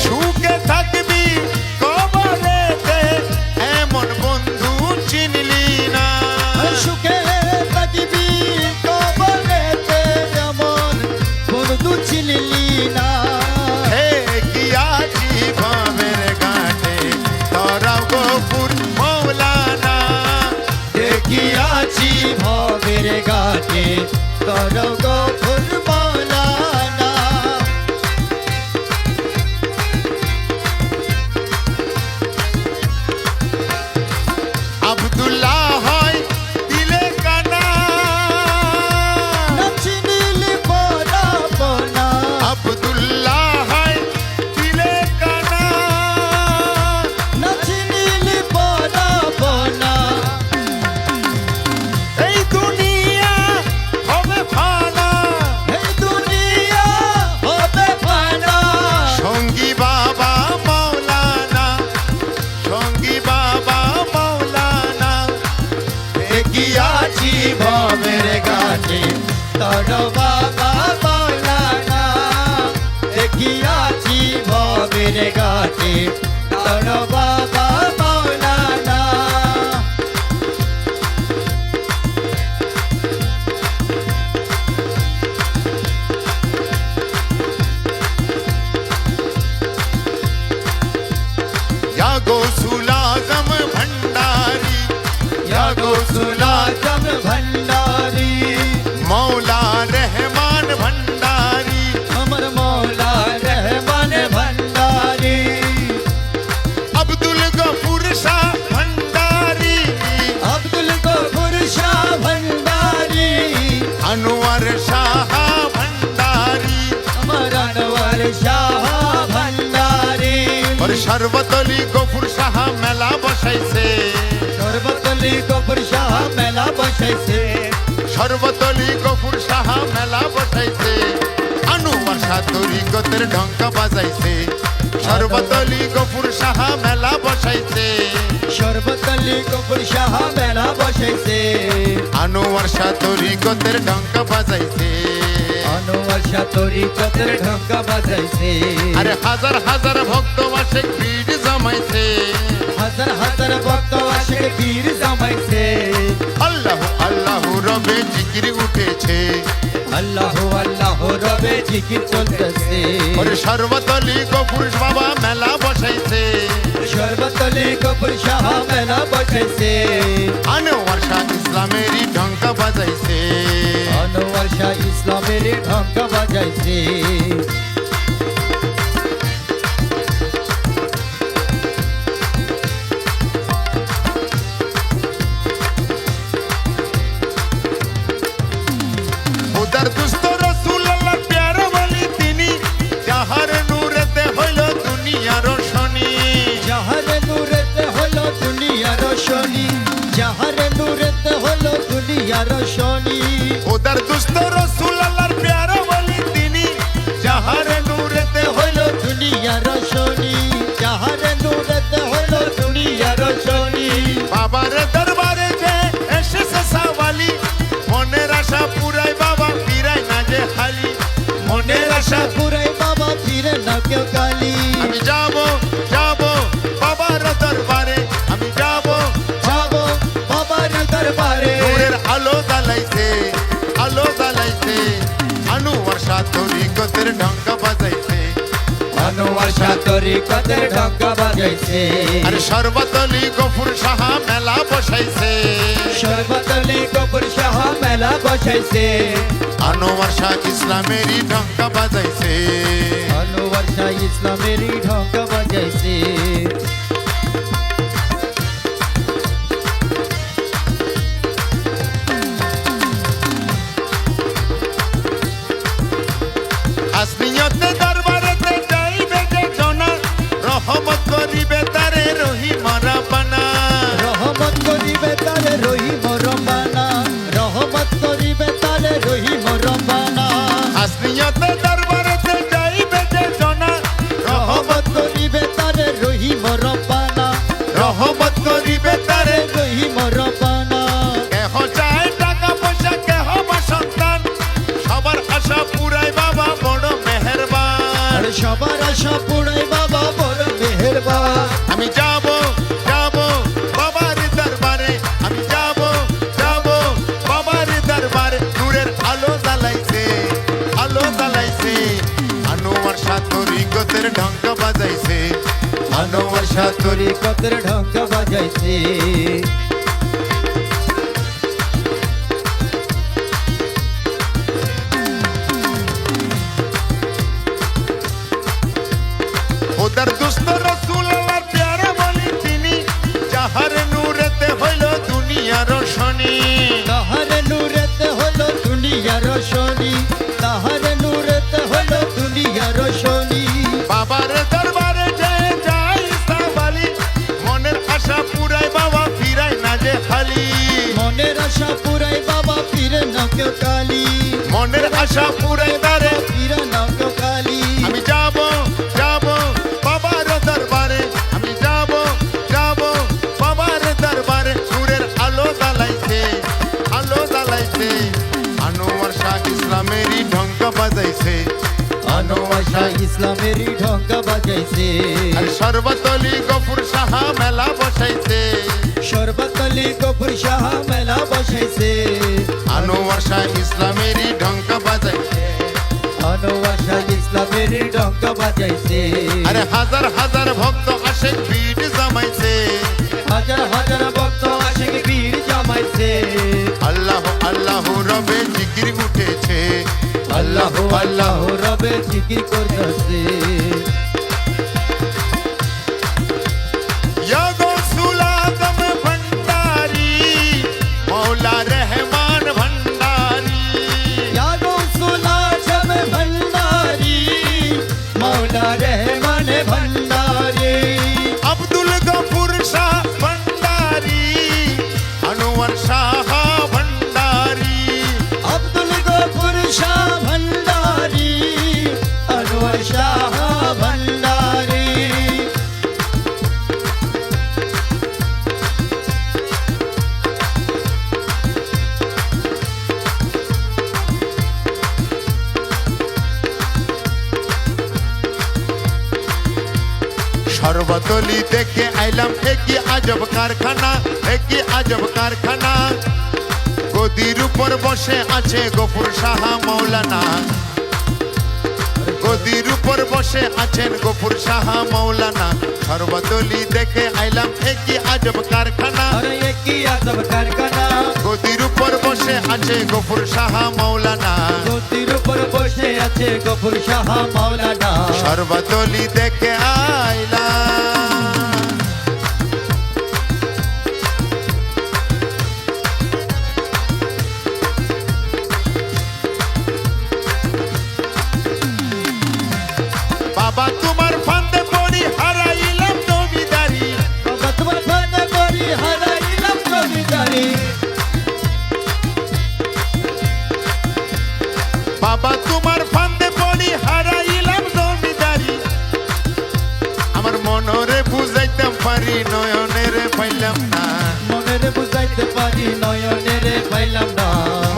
সুখে থাকবি কবরেতে এমন বন্ধু চিনলি না সুখে থাকবি কবরেতে এমন বন্ধু চিনলি না হে গিয়াছি ভবের ঘাটে তোরাও গফুর মৌলানা দেখিয়াছি ভবের ঘাটে তোর গফুর মাওলানা আব্দুল্লাহ হয় দিলে কানা নাচিনিলি বনা বনা আব্দুল্লাহ হয় দিলে কানা নাচিনিলি বনা বনা এই দুনিয়া হবে ফানা এই দুনিয়া হবে ফানা সঙ্গী বাবা মাওলানা সঙ্গী বাবা মাওলানা দেখিয়াছি ভবের ঘাটে তোর বাবা মাওলানা দেখিয়াছি ভবের ঘাটে তোর বাবা মাওলানা गौसुल आजम भंडारी या गौसुल आजम भंडारी ভান্ডারি আমার মৌলা রহমান ভান্ডারি আব্দুল গফুর শাহ ভান্ডারি আব্দুল গফুর শাহ ভান্ডারি আনোয়ার শাহ ভান্ডারি আমার আনোয়ার শাহ ভান্ডারি ওর শরবতলি গফুর শাহ মেলা বসাইছে সর্বতলি গফুর শাহ মেলা বসাইছে শরবতলি গফুর শাহ মেলা বসাইছে আনোয়ার শাহ তরিকতের ঢঙ্কা বাজাইছে শরবতলি গফুর শাহ মেলা বসাইছে সর্বতলি গফুর শাহ মেলা বসাইছে আনোয়ার শাহ তরিকতের ঢঙ্কা বাজাইছে আনোয়ার শাহ তরিকতের ঢঙ্কা বাজাইছে আরে হাজার হাজার ভক্ত আশেক ভিড় জমাইছে হাজার হাজার ভক্ত আশিক বীর জমাইছে আল্লাহ আল্লাহ রবে জিকির উঠেছে আল্লাহ আল্লাহ রবে জিকির চলতেছে ওরে শরবতলি গফুর বাবা মেলা বসাইছে সর্বতলি গফুর শাহ মেলা বসাইছে আনোয়ার শাহ ইসলামেরই ঢঙ্কা বাজাইছে আনোয়ার শাহ ইসলামের ঢঙ্কা বাজাইছে উদার দুস্থ রসুল আল্লাহ প্যার বলি তিনি যাহার নূরেতে হইল দুনিয়ার শনি যাহার নূরেতে হলো দুনিয়ার রোশনি যাহার নূরেতে হলো দুনিয়ার রোশনি উদার দুস্থ রসুল আল্লাহর প্যার বলি তিনি যাহার নূরেতে হইল দুনিয়ার রোশনি যাহার নূরেতে হলো দুনিয়ার রোশনি বাবার দরবারে যে এসেছে সাওয়ালি মনের আশা পুরাই বাবা ফিরাই না যে খালি মনের আশা পুরাই বাবা ফিরে না কেউ কালি আমি যাব যাব বাবার দরবারে আমি যাব যাব বাবার দরবারে নূরের আলো জ্বালাইছে আনোয়ার শাহ তরিকতের ঢঙ্কা বাজাইছে আনোয়ার শাহ তরিকতের ঢঙ্কা বাজাইছে আর শরবতলি গফুর শাহ মেলা বসাইছে সর্বতলি গফুর শাহ মেলা বসাইছে আনোয়ার শাহ ইসলামেরই ঢঙ্কা বাজাইছে আনোয়ার শাহ ইসলামেরই ঢঙ্কা বাজাইছে আসনিয়তে দরবারেতে যাইবে যে জনা রহমত করিবে তারে রহিম রাব্বানা রহমত করিবে তারে রহিম রব্বানা রহমত করিবে তারে রহিম রব্বানা আসনিয়তে দরবারেতে যাইবে যে জনা রহমত করিবে তারে রহিম রব্বানা রহমত করিবে তারে রহিম রব্বানা কেহ চায় টাকা পয়সা কেহ বা সন্তান সবার আশা পুরাই বাবা বড় মেহেরবান আর সবার আশা পুরাই বাবা বড় মেহেরবান আমি যাব যাব বাবার দরবারে আমি যাব যাব বাবার দরবারে নূরের আলো জ্বালাইছে আনোয়ার শাহ তরিকতের ঢঙ্কা বাজাইছে আনোয়ার শাহ তরিকতের ঢঙ্কা বাজাইছে ওদার দুস্থ রসুল আল্লাহর প্যারা বলি তিনি যাহার নূরেতে হইল দুনিয়ার শনি তাহার নূরেতে হলো দুনিয়ার রোশনি তাহার নূরেতে হলো দুনিয়ার রোশনি বাবার দরবারে যে যাই সাবালি মনের আশা পুরাই বাবা ফিরাই না যে খালি মনের আশা পুরাই বাবা ফিরে না কেউ কালি মনের আশা পুরাই দারে ফিরে না কেউ কালি আমি যাব যাব বাবার দরবারে আমি যাব যাব বাবার দরবারে নূরের আলো জ্বালাইছে আনোয়ার শাহ ইসলামেরই ঢঙ্কা বাজাইছে আনোয়ার শাহ ইসলামেরই ঢঙ্কা বাজাইছে আর শরবতলি গফুর শাহ মেলা বসাইছে সর্বতলি গফুর শাহ মেলা বসাইছে আনোয়ার শাহ ইসলামেরই ঢঙ্কা বাজাইছে আনোয়ার শাহ ইসলামেরই ঢঙ্কা বাজাইছে আরে হাজার হাজার ভক্ত আশেক ভিড় জমাইছে হাজার হাজার ভক্ত আশিক বীর জমাইছে আল্লাহ আল্লাহ রবে জিকির উঠেছে আল্লাহ আল্লাহ রবে জিকির করতেছে या गौसुल आदम भंडारी मौला रहमान भंडारी या गौसुल आजम भंडारी मौला रहमान भंडारी अब्दुल गफूर शाह भंडारी अनवर शाह भंडारी अब्दुल गफूर शाह भंडारी अनवर शाह भंडारी শরবতলি দেখে আইলাম একই আজব কারখানা একই আজব কারখানা গদির উপর বসে আছে গফুর শাহ মৌলানা গদির উপর বসে আছেন গফুর শাহ মৌলানা শরবতলি দেখে আইলাম একই আজব কারখানা अरे ये की आजब कारखाना গদির উপর বসে আছে গফুর শাহ মৌলানা গদির উপর বসে আছে গফুর শাহ মাওলানা শরবতলি দেখে আইলাম বাবা তোমার ফান্দে পড়ি হারাইলাম জমিদারি বাবা তোমার ফান্দে পড়ি হারাইলাম জমিদারি বাবা তোমার ফান্দে পড়ি হারাইলাম জমিদারি আমার মনরে বুঝাইতাম পারি নয়নেরে পাইলাম না মনের বুঝাইতে পারি নয়নের পাইলাম না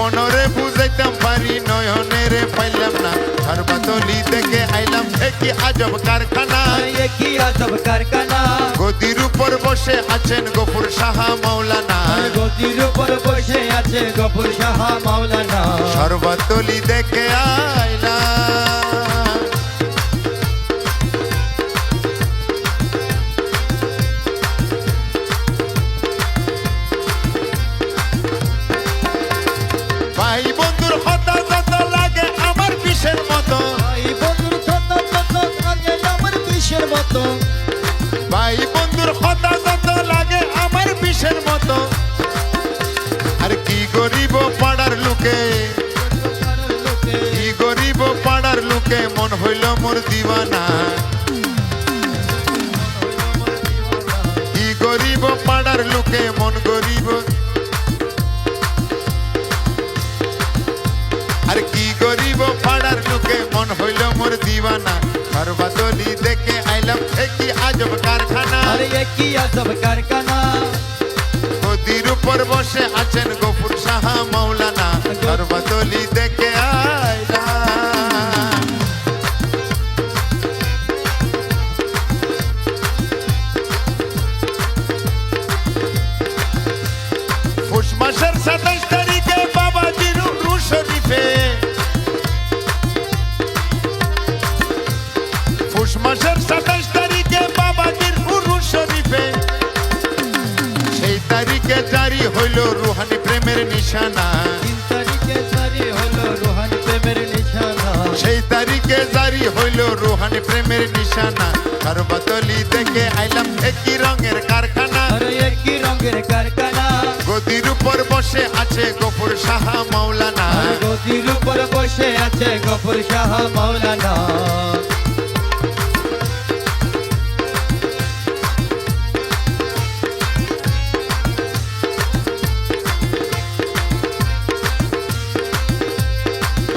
মনরে বুঝাইতাম পারি নয়নেরে পাইলাম না শরবতলি দেখে আইলাম একই আজব কারখানা अरे ये की आजब कारखाना গদির উপর বসে আছেন গফুর শাহ মৌলানা গদির উপর বসে আছে গফুর শাহ মাওলানা শরবতলি দেখে আইলাম ভাই বন্ধুর হতা যত লাগে আমার বিষের মতো ভাই বন্ধুর কত কত লাগে আমার বিষের মতো ভাই বন্ধুর হতা যত লাগে আমার বিষের মতো আর কি গরিব পাড়ার লোকে কি গরিব পাড়ার লোকে মন হইল মোর দিওয়ানা কি গরিব পাড়ার লোকে মন গরিব আর কি গরিব পাড়ার লোকে মন হইল মোর দিওয়ানা শরবতলি দেখে আইলাম একই আজব কারখানা अरे ये की आजब कारखाना গদির উপর বসে আছেন গফুর শাহ মৌলানা শরবতলি দেখে আইলাম পুষ মাসের 27 তারিখে বাবাজির রুশ শরীফে পুষ মাসের 27 তারিখে বাবাজির রুশ শরীফে সেই তারিখে জারি হইল রুহানি প্রেমের নিশানা 3 তারিখে জারি হলো রুহানি প্রেমের নিশানা সেই তারিখে জারি হইল রুহানি প্রেমের নিশানা শরবতলি দেখে আইলাম একই রঙের কারখানা अरे ये की रंगेर कारखाना গদির উপর বসে আছে গফুর শাহ মৌলানা গদির উপর বসে আছে গফুর শাহ মাওলানা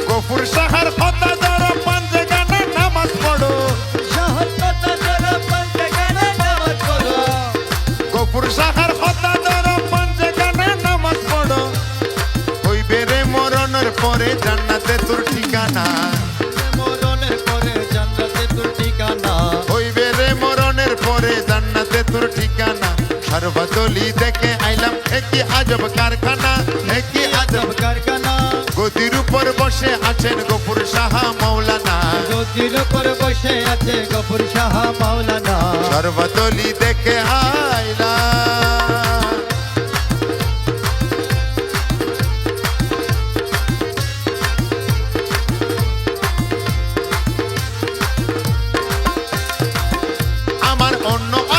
গফুর শাহর কথা ধরো পাঞ্জে গানে নামাজ পড়ো শাহর কথা ধরো পাঞ্জে গানে নামাজ পড়ো গফুর শাহর কথা ধরো পাঞ্জে গানে নামাজ পড়ো হইবে রে মরণের পরে জান্নাতে তোর ঠিকানা মরণের পরে জান্নাতে তোর ঠিকানা হইবে রে মরণের পরে জান্নাতে তোর ঠিকানা শরবতলি দেখে আইলাম একই আজব কারখানা একই আজব আজব कारखाना গদির উপর বসে আছেন গফুর শাহ মৌলানা গদির উপর বসে আছে গফুর শাহ মাওলানা শরবতলি দেখে আইলাম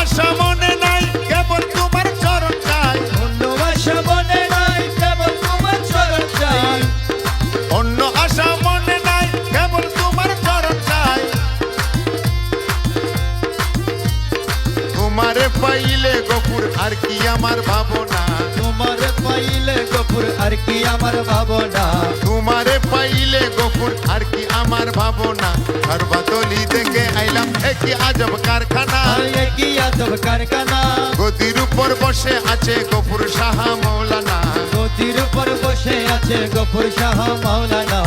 আশা মনে নাই কেবল তোমার চরণ চাই অন্য আশা মনে নাই কেবল তোমার চরণ চাই অন্য আশা মনে নাই কেবল তোমার চরণ চাই তোমারে পাইলে গফুর আর কি আমার ভাবনা তোমার পাইলে গফুর আর কি আমার ভাবনা তোমারে পাইলে গফুর আর কি আমার ভাবনা সর্বতলি থেকে আইলাম একই আজব কারখানা আরে কি আজব কারখানা গদির উপর বসে আছে গফুর শাহ মৌলানা গদির উপর বসে আছে গফুর শাহ মাওলানা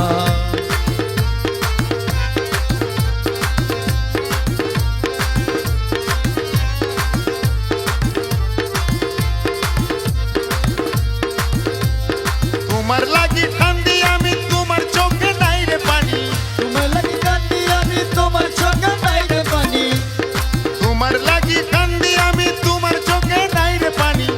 তোমার লাগি কান্দি আমি তোমার চোখে নাই রে পানি তোমার লাগি কান্দি আমি তোমার চোখে নাই রে পানি তোমার লাগি কান্দি আমি তোমার চোখে নাই রে পানি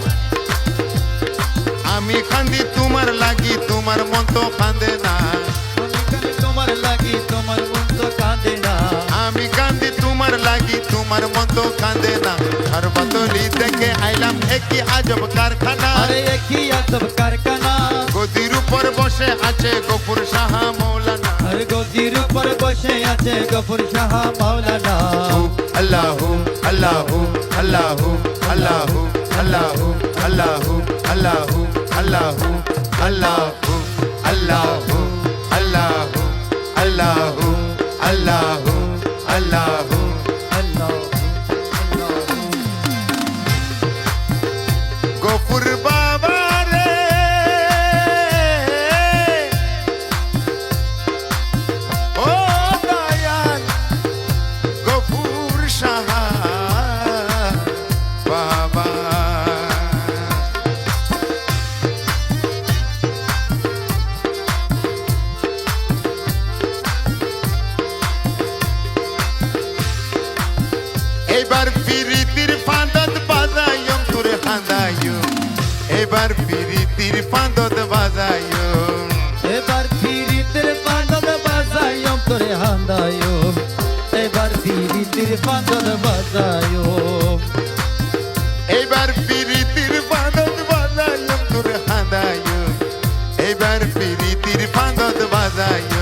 আমি কান্দি তোমার লাগি তোমার মন তো কাঁদে না আমি কান্দি তোমার লাগি তোমার মন তো কাঁদে না আমি কান্দি তোমার লাগি তোমার মন তো কাঁদে না সর্বতলি থেকে আইলাম একই আজব কারখানা আরে কি আজব কারখানা গদির উপর বসে আছে গফুর শাহ মৌলানা আর গদির উপর বসে আছে গফুর শাহ মাওলানা আল্লাহু আল্লাহু আল্লাহু আল্লাহু আল্লাহু আল্লাহু আল্লাহু আল্লাহু আল্লাহু আল্লাহু আল্লাহু আল্লাহু আল্লাহু আল্লাহু আল্লাহ গফুর বাবা রে ও দয়াল গফুর শাহ বাবা এবার পিরিতির ফাঁদত বাজাইম তোরে হাঁদাইম এবার পিরিতির ফাঁদত বাজাইম এবার ফিরিতের পাঁদদ বাজায়ম তোরে হান্দায়ম এবার ফিরিতের পাঁদদ বাজায়ম এবার পিরিতির ফাঁদত বাজাইম তোরে হাঁদাইম এবার পিরিতির ফাঁদত বাজাইম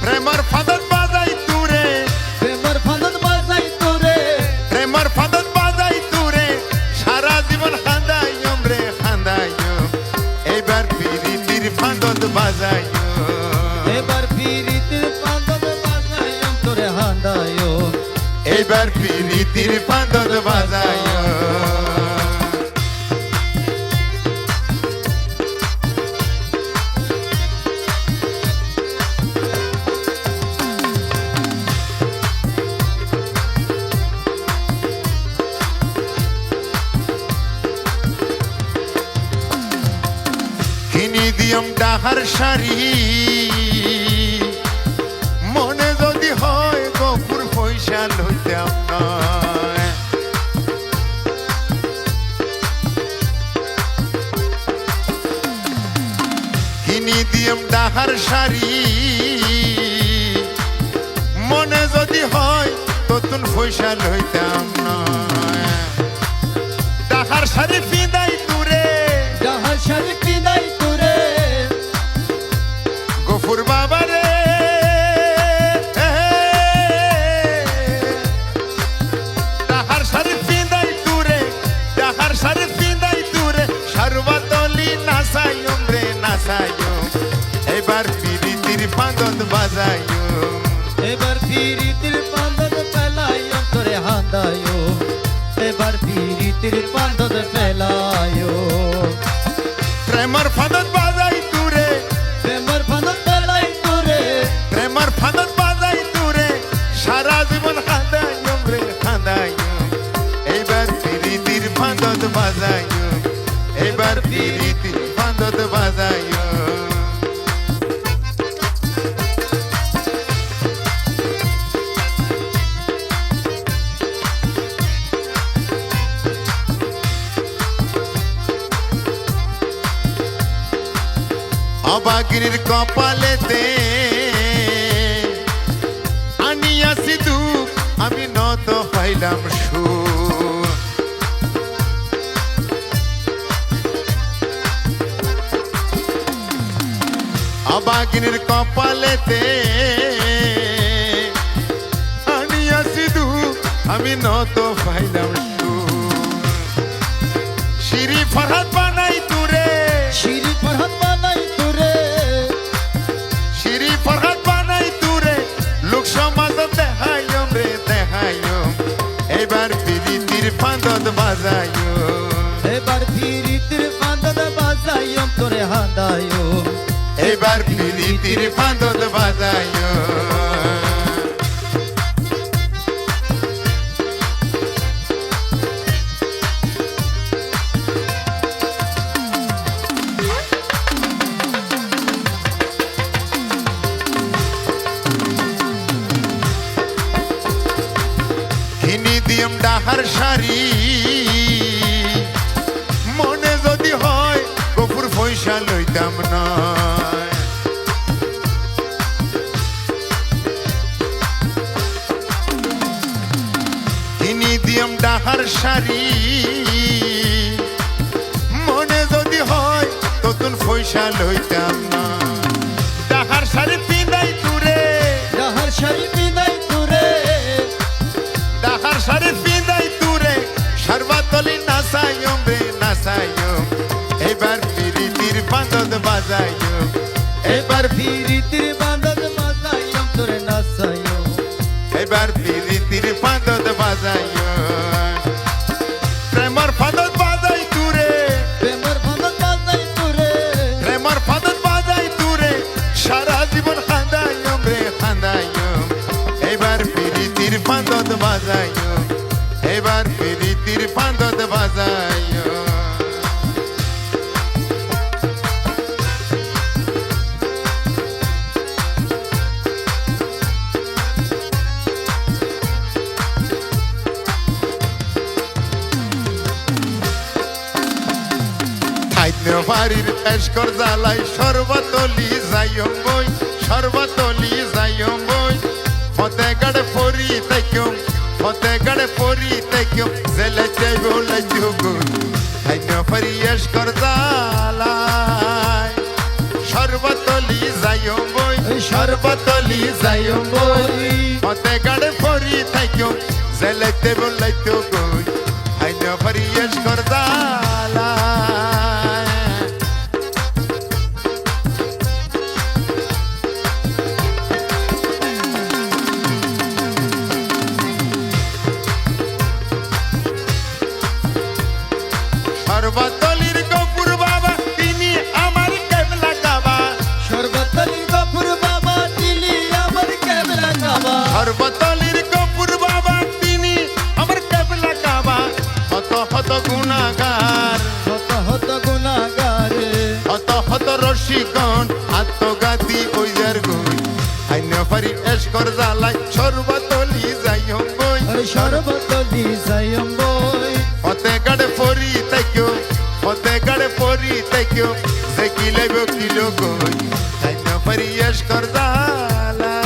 প্রেমর ফাঁদত বাজাই তুরে প্রেমর পাঁদদ বাজাই তোরে প্রেমর ফাঁদত বাজাই তুরে সারা জীবন হাঁদাইম রে হাঁদাইম এবার পিরিতির ফাঁদত বাজাইম এবার ফিরিতের পাঁদদ বাজায়ম তোরে হান্দায়ম এবার পিরিতির ফাঁদত বাজাইম কিনি দিয়ম ডাহার শাড়ি মনে যদি হয় গফুর পয়সা লইতাম নয় কিনি দিয়ম ডাহার শাড়ি মনে যদি হয় ততুন পয়সা লইতাম নয় ডাহার শাড়ি ফিদাই তুরে যাহা শরীফি নাই তোরে গফুর বাবা রে ডাহার শাড়ি ফিদাই তুরে ডাহার শাড়ি ফিদাই তুরে সর্বতলি নাসাইম রে নাসাইম এবার পিরিতির ফাঁদত বাজাইম এবার ফিরিতের পাঁদদ ফেলায়ম তোরে হান্দায়ম এবার ফিরিতের পাঁদদ ফেলায়ম প্রেমর ফাঁদত বাজাই তুরে প্রেমর পাঁদদ ফেলাই তোরে প্রেমর ফাঁদত বাজাই তুরে সারা জীবন হাঁদাইম রে হাঁদাইম এইবার পিরিতির ফাঁদত বাজাইম এবার পিরিতির ফাঁদত বাজাইম অবাগির কপালেতে আনিয়াছি দুঃখ আমি পাইলাম সুর। অবাগিনীর কপালেতে আনিয়াছি দুঃখ, আমি নত পাইলাম সুর। শিরি ফরহাদ বানাই তুরে, শিরি ফরহাদ বানাই তোরে, শিরি ফরহাদ বানাই তুরে, লোক সমাজ দেখাইম রে দেখাইম, এবার পিরিতির ফাঁদত বাজাইম, এবার ফিরিতির ফাঁদত বাজাইম তোরে হাঁদাইম, এবার পিরিতির ফাঁদত বাজাইম। কিনি দিম ডাহার শাড়ি, মনে যদি হয় গফুর পয়সা লইতাম নয়। কিনি দিম ডাহার শাড়ি, মনে যদি হয় ততুন পয়সা লইতাম না। ডাহার শাড়ি পিঁধাই তুরে, ডাহার শাড়ি পিঁধাই তোরে, ডাহার শাড়ি পিঁধাই তুরে, সর্বাতলি নাচাইম রে নাচাইম, এবার পিরিতির ফাঁদত বাজাইম, এবার ফিরিতির ফাঁদত বাজাইম তোরে নাচাইম, এবার পিরিতির ফাঁদত বাজাইম। প্রেমর ফাঁদত বাজাই তুরে, প্রেমের ফাঁদত বাজাই তোরে, প্রেমর ফাঁদত বাজাই তুরে, সারা জীবন খান্দাইম রে খান্দাইম, এবার পিরিতির ফাঁদত বাজাইম, এবার পিরিতির ফাঁদত বাজাইম। খাইতে বাড়ির এসকর জ্বালাই সর্বতলি যাইম বই, সর্বতলি যাইম বই, ফতেগড় পরি তাইকম, ফতেগড় পরি তাইকম, জেলাইতে বলাইতে গুণ। খাইতে বাড়ি এসকর জ্বালাই সর্বতলি যাইম বই, সর্বতলি যাইম বই, ফতেগড় পরি তাইকম, জেলাইতে বলাইতে গুণ। খাইতে বাড়ি এসকর জ্বালাই সর্বতলির গফুর বাবা, তিনি আমার কেবলা কাবা, সর্বতলি গফুর বাবা দিলি আমার কেবলা কাবা, সর্বতলির গফুর বাবা, তিনি আমার কেবলা কাবা। হত হত গুণাগার, হত হত গুনাহগার, হত হত রসিকন, আত্মঘাতী ওইজার গই। আইন পারি এসকর জ্বালাই সর্বতলি যাইম বই, ওই সর্বতলি যাইম বই, ফতেগড় পরি তাইকো, ফতেগড় পরি তাইকো, যে কি লাইব কিলো গই। আইন পারি এসকর জ্বালাই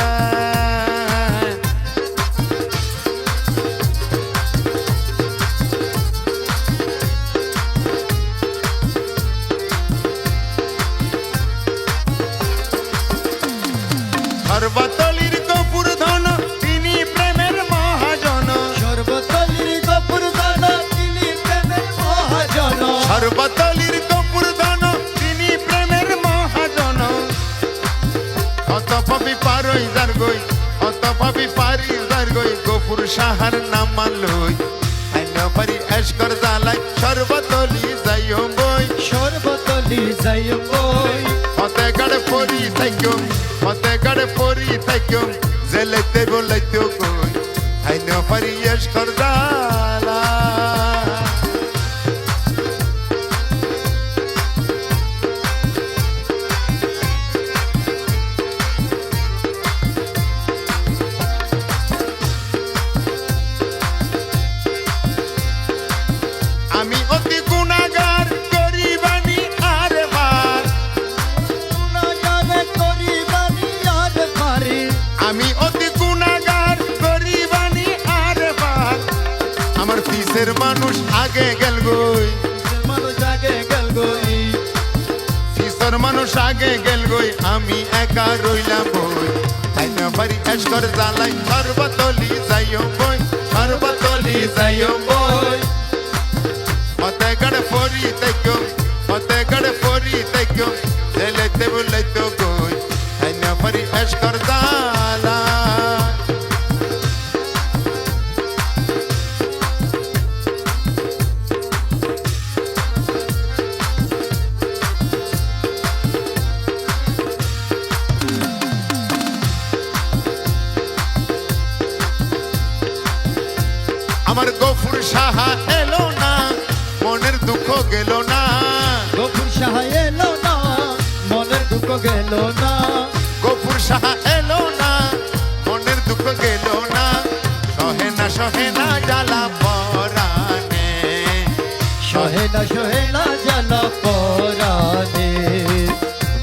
সর্বতলির গফুর ধন, তিনি প্রেমের মহাজন, সর্বতলির গফুর দানা দিলি প্রেমের মহাজন, সর্বতলির গফুর ধন, তিনি প্রেমের মহাজন। অত পাবি পারই যার গই, অত পাবি পারি যার গই, গফুর সাহার নাম মানলই। আইন পারি এসকর জ্বালাই সর্বতলি যাইম বই, সর্বতলি যাইম বই, ফতেগড় পরি থাইকম, ফতেগড় পরি থাইকম, জেলাইতে বলাইতে কই। আইন পারি এসকর জ্বালাই আমি অতি গুণাগার, গরিবানি আর ভার, গুনাহগার করিবানি আর পারি, আমি অতি গুণাগার, গরিবানি আর ভার, কিসের মানুষ আগে গেল গই মানুষ আগে গেল গই কিসের মানুষ আগে গেল গই আমি একা রইলাম বই তাই না বাড়ি এস করে জ্বালাই সর্বতলি যাইও বই সর্বতলি যাইও বই ফতেগড় ফরি তাইকো ফতেগড় ফরি তাইকো লেলেতে বলেতো গই তাই না বাড়ি এস করে জ্বালাই আমার গফুর সাহা এলো না মনের দুঃখ গেল না গফুর সাহা এলো না মনের দুঃখ গেল না গফুর সাহা এলো না মনের দুঃখ গেল না সহে না জ্বালা পরানে সহে না জ্বালা পরানে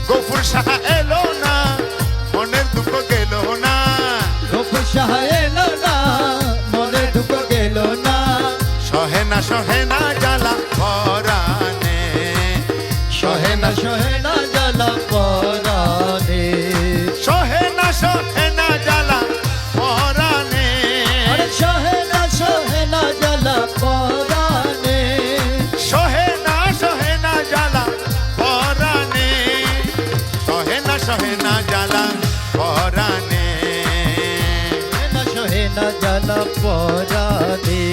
গফুর সাহা এলো না মনের দুঃখ গেল না গফুর সাহা এলো না মনের দুঃখ গেল না সহে না জ্বালা পরানে সহে না জ্বালা পরানে সহে না জ্বালা পরানে আরে সহে না জ্বালা পরানে সহে না জ্বালা পরানে সহে না জ্বালা পরানে সহে না জ্বালা পরানে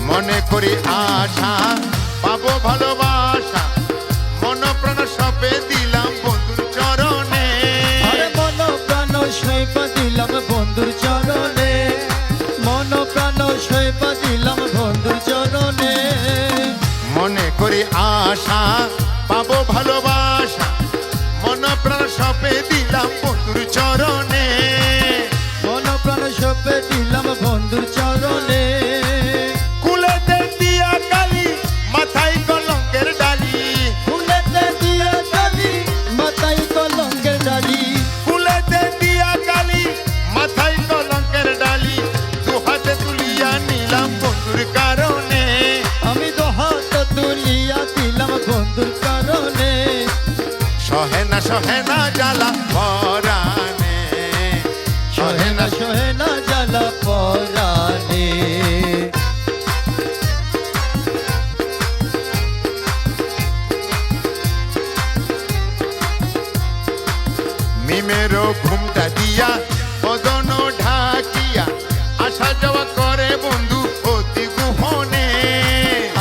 মনে করি আশা পাবো ভালোবাসা মন প্রাণ সপে দিলাম বন্ধুর চরণে আরে মন প্রাণ সৈপা দিলাম বন্ধুর চরণে মন প্রাণ সৈপা দিলাম বন্ধুর চরণে মনে করি আশা পাবো ভালোবাসা মন প্রাণ সপে দিলাম বন্ধুর চরণে মন প্রাণ সৈপে দিলাম বন্ধুর চরণে কুলেতে দিয়া কালি মাথায় কলঙ্কের ডালি ফুলেতে দিয়া কালি মাথায় কলঙ্কের ডালি কুলেতে দিয়া কালি মাথায় কলঙ্কের ডালি দু হাতে তুলিয়া নিলাম বন্ধুর কারণে আমি তো হাত তুলিয়া দিলাম বন্ধুর কারণে সহে না জ্বালা পরানে সহে না জ্বালা পরানে মিমেরও ঘুমটা দিয়া বদন ঢাকিয়া আসা যাওয়া করে বন্ধু অতি গোপনে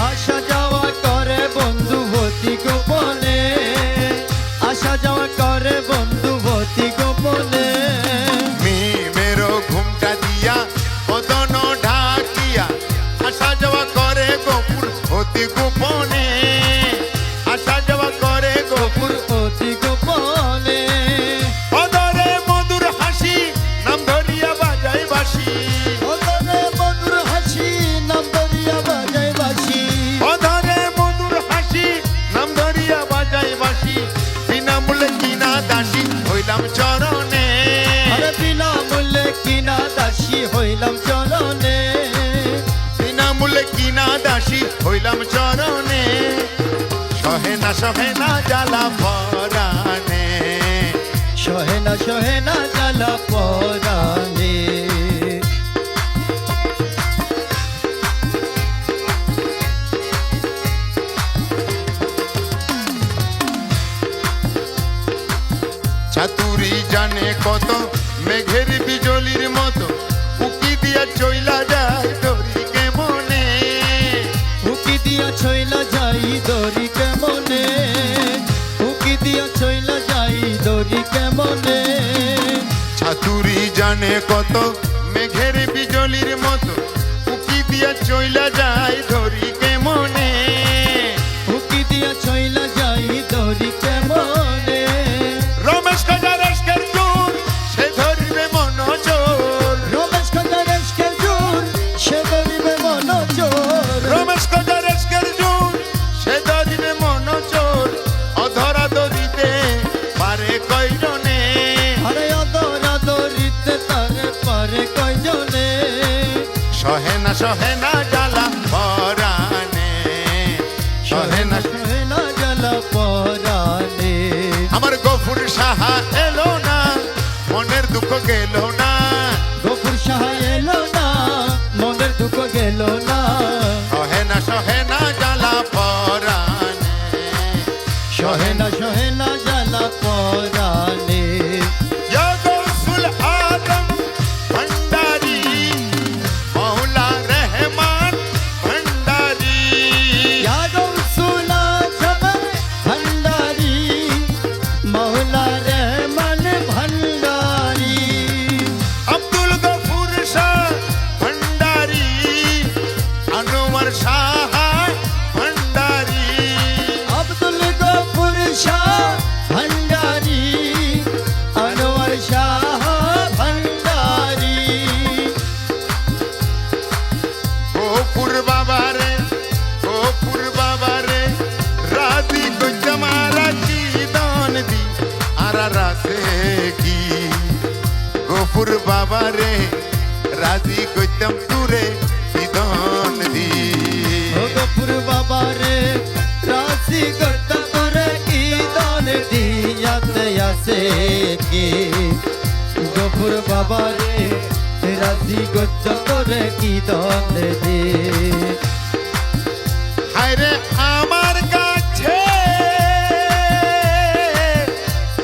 আসা যাওয়া করে বন্ধু অতি গোপনে আসা যাওয়া করে বন্ধু অতি গোপনে মিমেরও ঘুমটা দিয়া বদন ঢাকিয়া আসা যাওয়া করে গোপুর অতি গোপনে আসা যাওয়া করে গোপুর অতি গোপনে অদরে মধুর হাসি নাম ধরিয়া বাজাই বাসি অদরে মধুর হাসি নাম ধরিয়া বাজাই বাসি অধরে মধুর হাসি নাম ধরিয়া বাজাই বাসি বিনামূল্যে কিনা দাসী হইলাম চরণে আরে বিনা মূল্যে কিনা দাসী হইলাম চরণে বিনামূল্যে কিনা দাসী হইলাম চরণে সহে না জ্বালা পরানে সহে না জ্বালা পরানে চাতুরি জানে কত মেঘের বিজলির মতো উকি দিয়া চইলা যায় দড়ি কেমনে উকি দিয়া ছইলা যাই দড়ি কেমনে উকি দিয়া ছইলা যাই দড়ি কেমনে চাতুরি জানে কত মেঘের বিজলির মতো উকি দিয়া চইলা যায় ধরি কেমনে উকি দিয়া ছইলা যাই দড়ি কেমনে রমেশ কাজারেশকের জোর সে ধরিবে মন চোর রমেশ কাজারেশকের জোর সে ধরিবে মন চোর রমেশ কাজারেশকের জোর সে ধরিবে মন চোর সহে না জ্বালা পরাণে সহে না না জ্বালা পরাণে আমার গফুর সাহা এলো না মনের দুঃখ গেল না গফুর শাহ এলো না মনের দুঃখ গেল না সহে না জ্বালা পরাণে সহে না জ্বালা পরাণে ইয়া গৌসুল আদম ভণ্ডারি মৌলা রহমান ভণ্ডারি ইয়া গৌসুল আজম ভণ্ডারি মৌলা রহমান ভণ্ডারি আব্দুল গফুর শাহ ভণ্ডারি আনোয়ার শাহ ভণ্ডারি আব্দুল গফুর শাহ ভণ্ডারি আনোয়ার শাহ ভণ্ডারি গফুর বাবারে রাজি কইতে মারা কি দান দি আর রাসে কি গফুর বাবারে রাজি কইতাম তুরে কি দান দি ও গফুর বাবা রে রাজি করতা তোরে কি দান দিয়াতে আসে কি গফুর বাবা রে রাজি করতা তোরে কি দান দে হায়রে আমার কাছে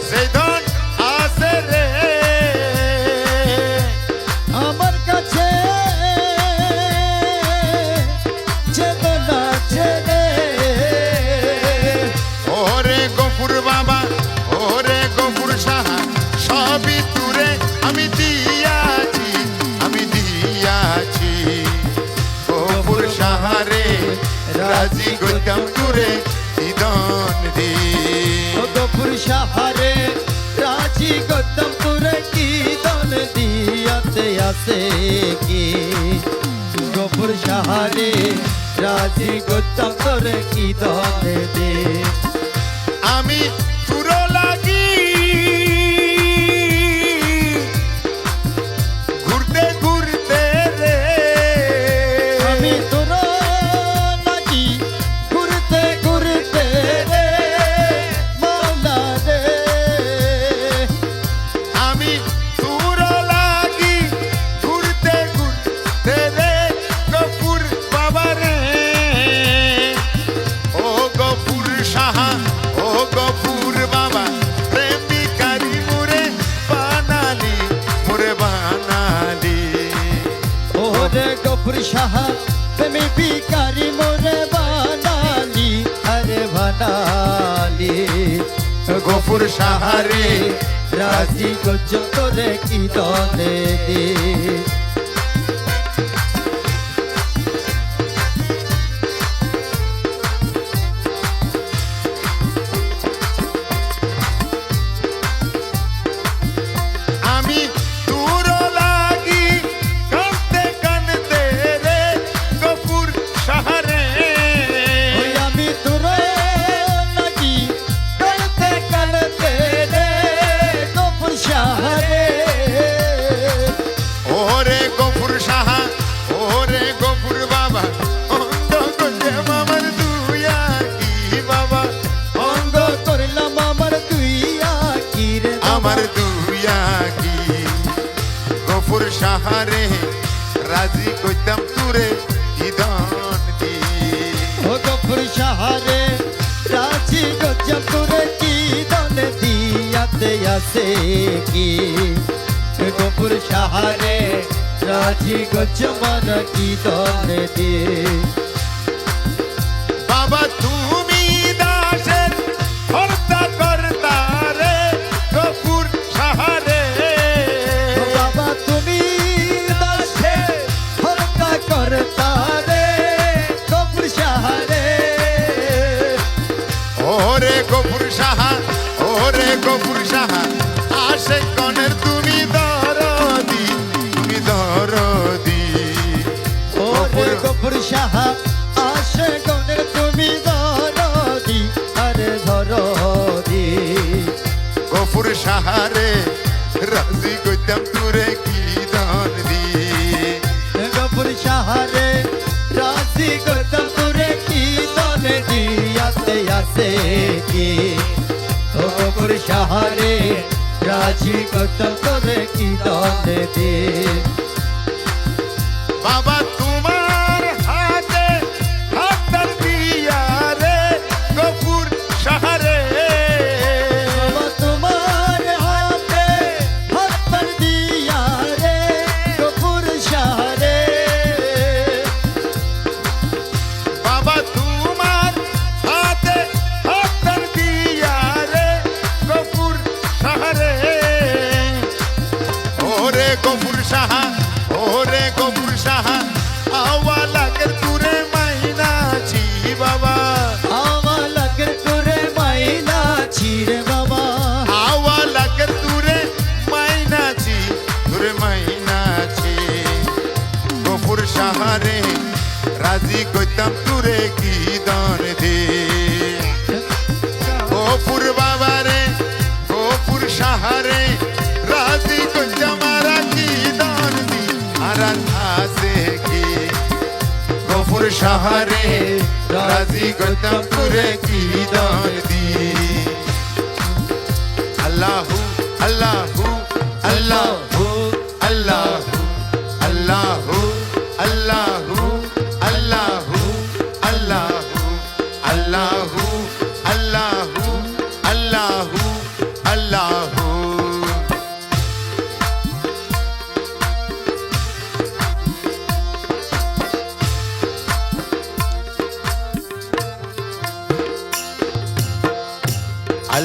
সেই ধন আছে রে আমার কাছে চেতনা ছেড়ে ওরে গফুর বাবা ওরে গফুর সাহা সবই তুরে আমি দিয়াছি গফুর সাহারে রাজি কইতাম তুরে ইদন দি ও গফুর শাহারে রাজি করতাম তোরে কি দান দিয়াতে আসে কি গফুর শাহারে রাজি করতাম তোরে কি দান দে আমি তুরো লাগি ঘুরতে ঘুরতে রে আমি তোর লাগি ঘুরতে ঘুরতে রে মাওলা রে আমি তুরো লাগি ঘুরতে ঘুরতে রে গফুর বাবা রে ও গফুর সাহা ও গফুর বাবা প্রেমিকারি মুরে বানালি ওরে গফুর শাহ তুমি ভিখারি মোরে বানালি আরে বানালি গফুর সাহারে রাজি গজ্জ তোরে কি দনে দে আমি তুরো লাগি কানতে কানতে রে গফুর সাহারে ওই আমি তোর লাগি কালতে কালতে রে গফুর শাহ রে ওরে গফুর সাহা ওরে গফুর বাবা অন্ধ করছে মামার দুয়া কি বাবা অঙ্গ করলাম আমার তুই আকি রে আমার দুয়া কি গফুর সাহারে রাজি কইতাম তুরে ইদন দি ও গফুর শাহারে রাজি গজ্জম তোরে কি দন দিয়াতে আসে কি গফুর শাহারে রাজি গজ্জম কি দন দে বাবা তুমি দাসের হর্তা কর্তা রে গফুর সাহারে ও বাবা তুমি দাসে হরতা করতা রে গফুর শাহারে ওরে গফুর সাহা ওরে গফুর সাহা আশে কনের তুমি দরদি ওরে গফুর শাহ আসে গনের তুমি দরদি আরে ধরদি গফুর সাহারে রাজি কইতাম তুরে কি দান দি গফুর শাহ আছে কি ও গফুর শাহরে রাজি কত করে কি দান দে বাবা তোমার হাতে হাত দিয়া রে গফুর শাহরে বাবা তোমার হাতে হাত দিয়া রে গফুর শাহরে বাবা তোমার হাতে হাত দিয়া রে গফুর শাহরে ওরে গফুর শাহ ওরে গফুর শাহ আওয়ালাকের তুরে মাইনাছি বাবা আওয়ালাকের তোরে মাইনা ছিরে বাবা আওয়ালাকের তুরে মাইনাছি গফুর শাহরে রাজি কইতাম তুরে কি দান দে গফুর বাবারে গফুর শাহরে রাজি কইতাম আরা কি দান দি আরা আছে কি গফুর শাহরে রাজি কইতাম তুরে কি দান দি আল্লাহু আল্লাহু আল্লাহু আল্লাহু আল্লাহু আল্লাহু আল্লাহু আল্লাহু আল্লাহু আল্লাহু আল্লাহু আল্লাহু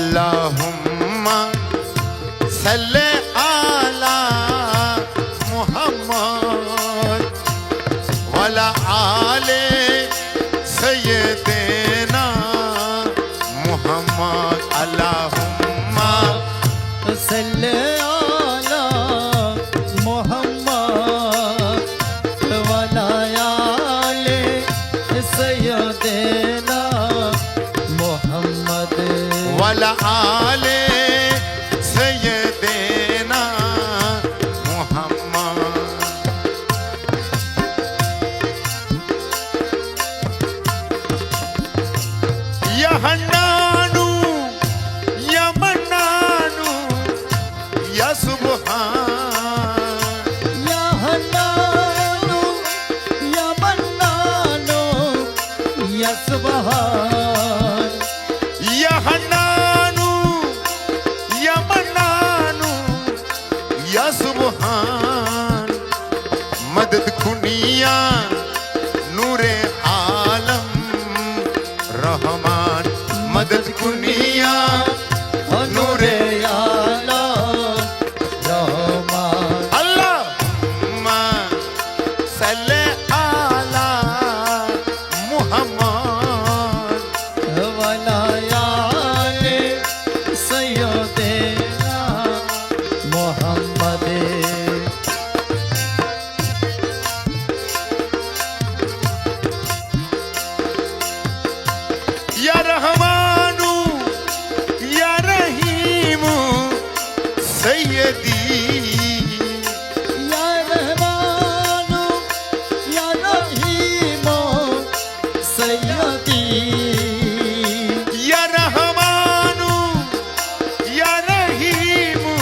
আল্লাহুম্মা সাল্লি আলা মুহাম্মদ ওয়ালা আলে সাইয়্যিদিনা মুহাম্মদ আল্লাহুম্মা সাল্লি আলা মুহাম্মদ ওয়ালা আলে সাইয়্যিদিনা মুহাম্মদ ওয়ালা আলে সাইয়্যিদিনা মুহাম্মদ ইয়া হান্নানু ইয়া মান্নানু ইয়া সুবহান ইয়া হান্নানু ইয়া মান্নানু ইয়া সুবহান ইয়া হান্নানু ইয়া মান্নানু ইয়া সুবহান মদদ কুনিয়া নূরে আলম রহমান মদদ কুনিয়া নূরে আলম রহমান আল্লাহুম্মা সাল্লি আলা মুহাম্মদ ওয়ালা আলে সাইয়্যিদিনা মুহাম্মদ ইয়া রহমানু ইয়া রহিমু সাইয়্যিদি ইয়া রহমানু ইয়া রহিমু সাইয়্যিদি ইয়া রহমানু ইয়া রহিমু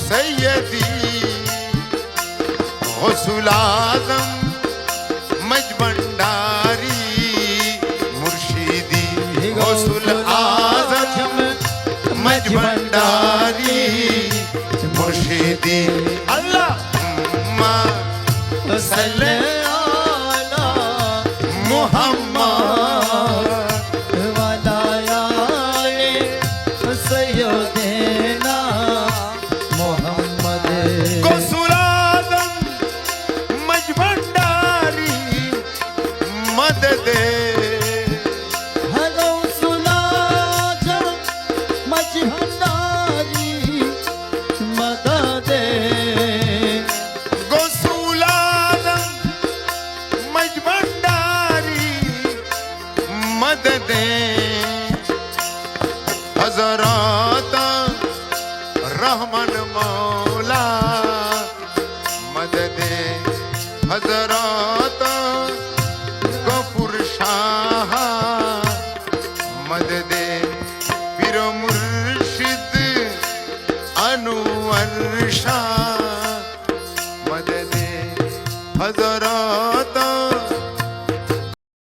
সাইয়্যিদি গৌসুল আজম মজবন্ডারি মুর্শিদি গৌসুল আজম মজবন্ডারি মুর্শিদি আল্লাহুম্মা সাল্লি আলা মুহাম্মদ ওয়ালা আলে সাইয়্যিদিনা মুহাম্মদ গৌসুল আজম মজবন্ডারি মদদে হ্যালো সুলাজা মজহনারি মদদে গৌসুল আজম মজবন্ডারি মদদে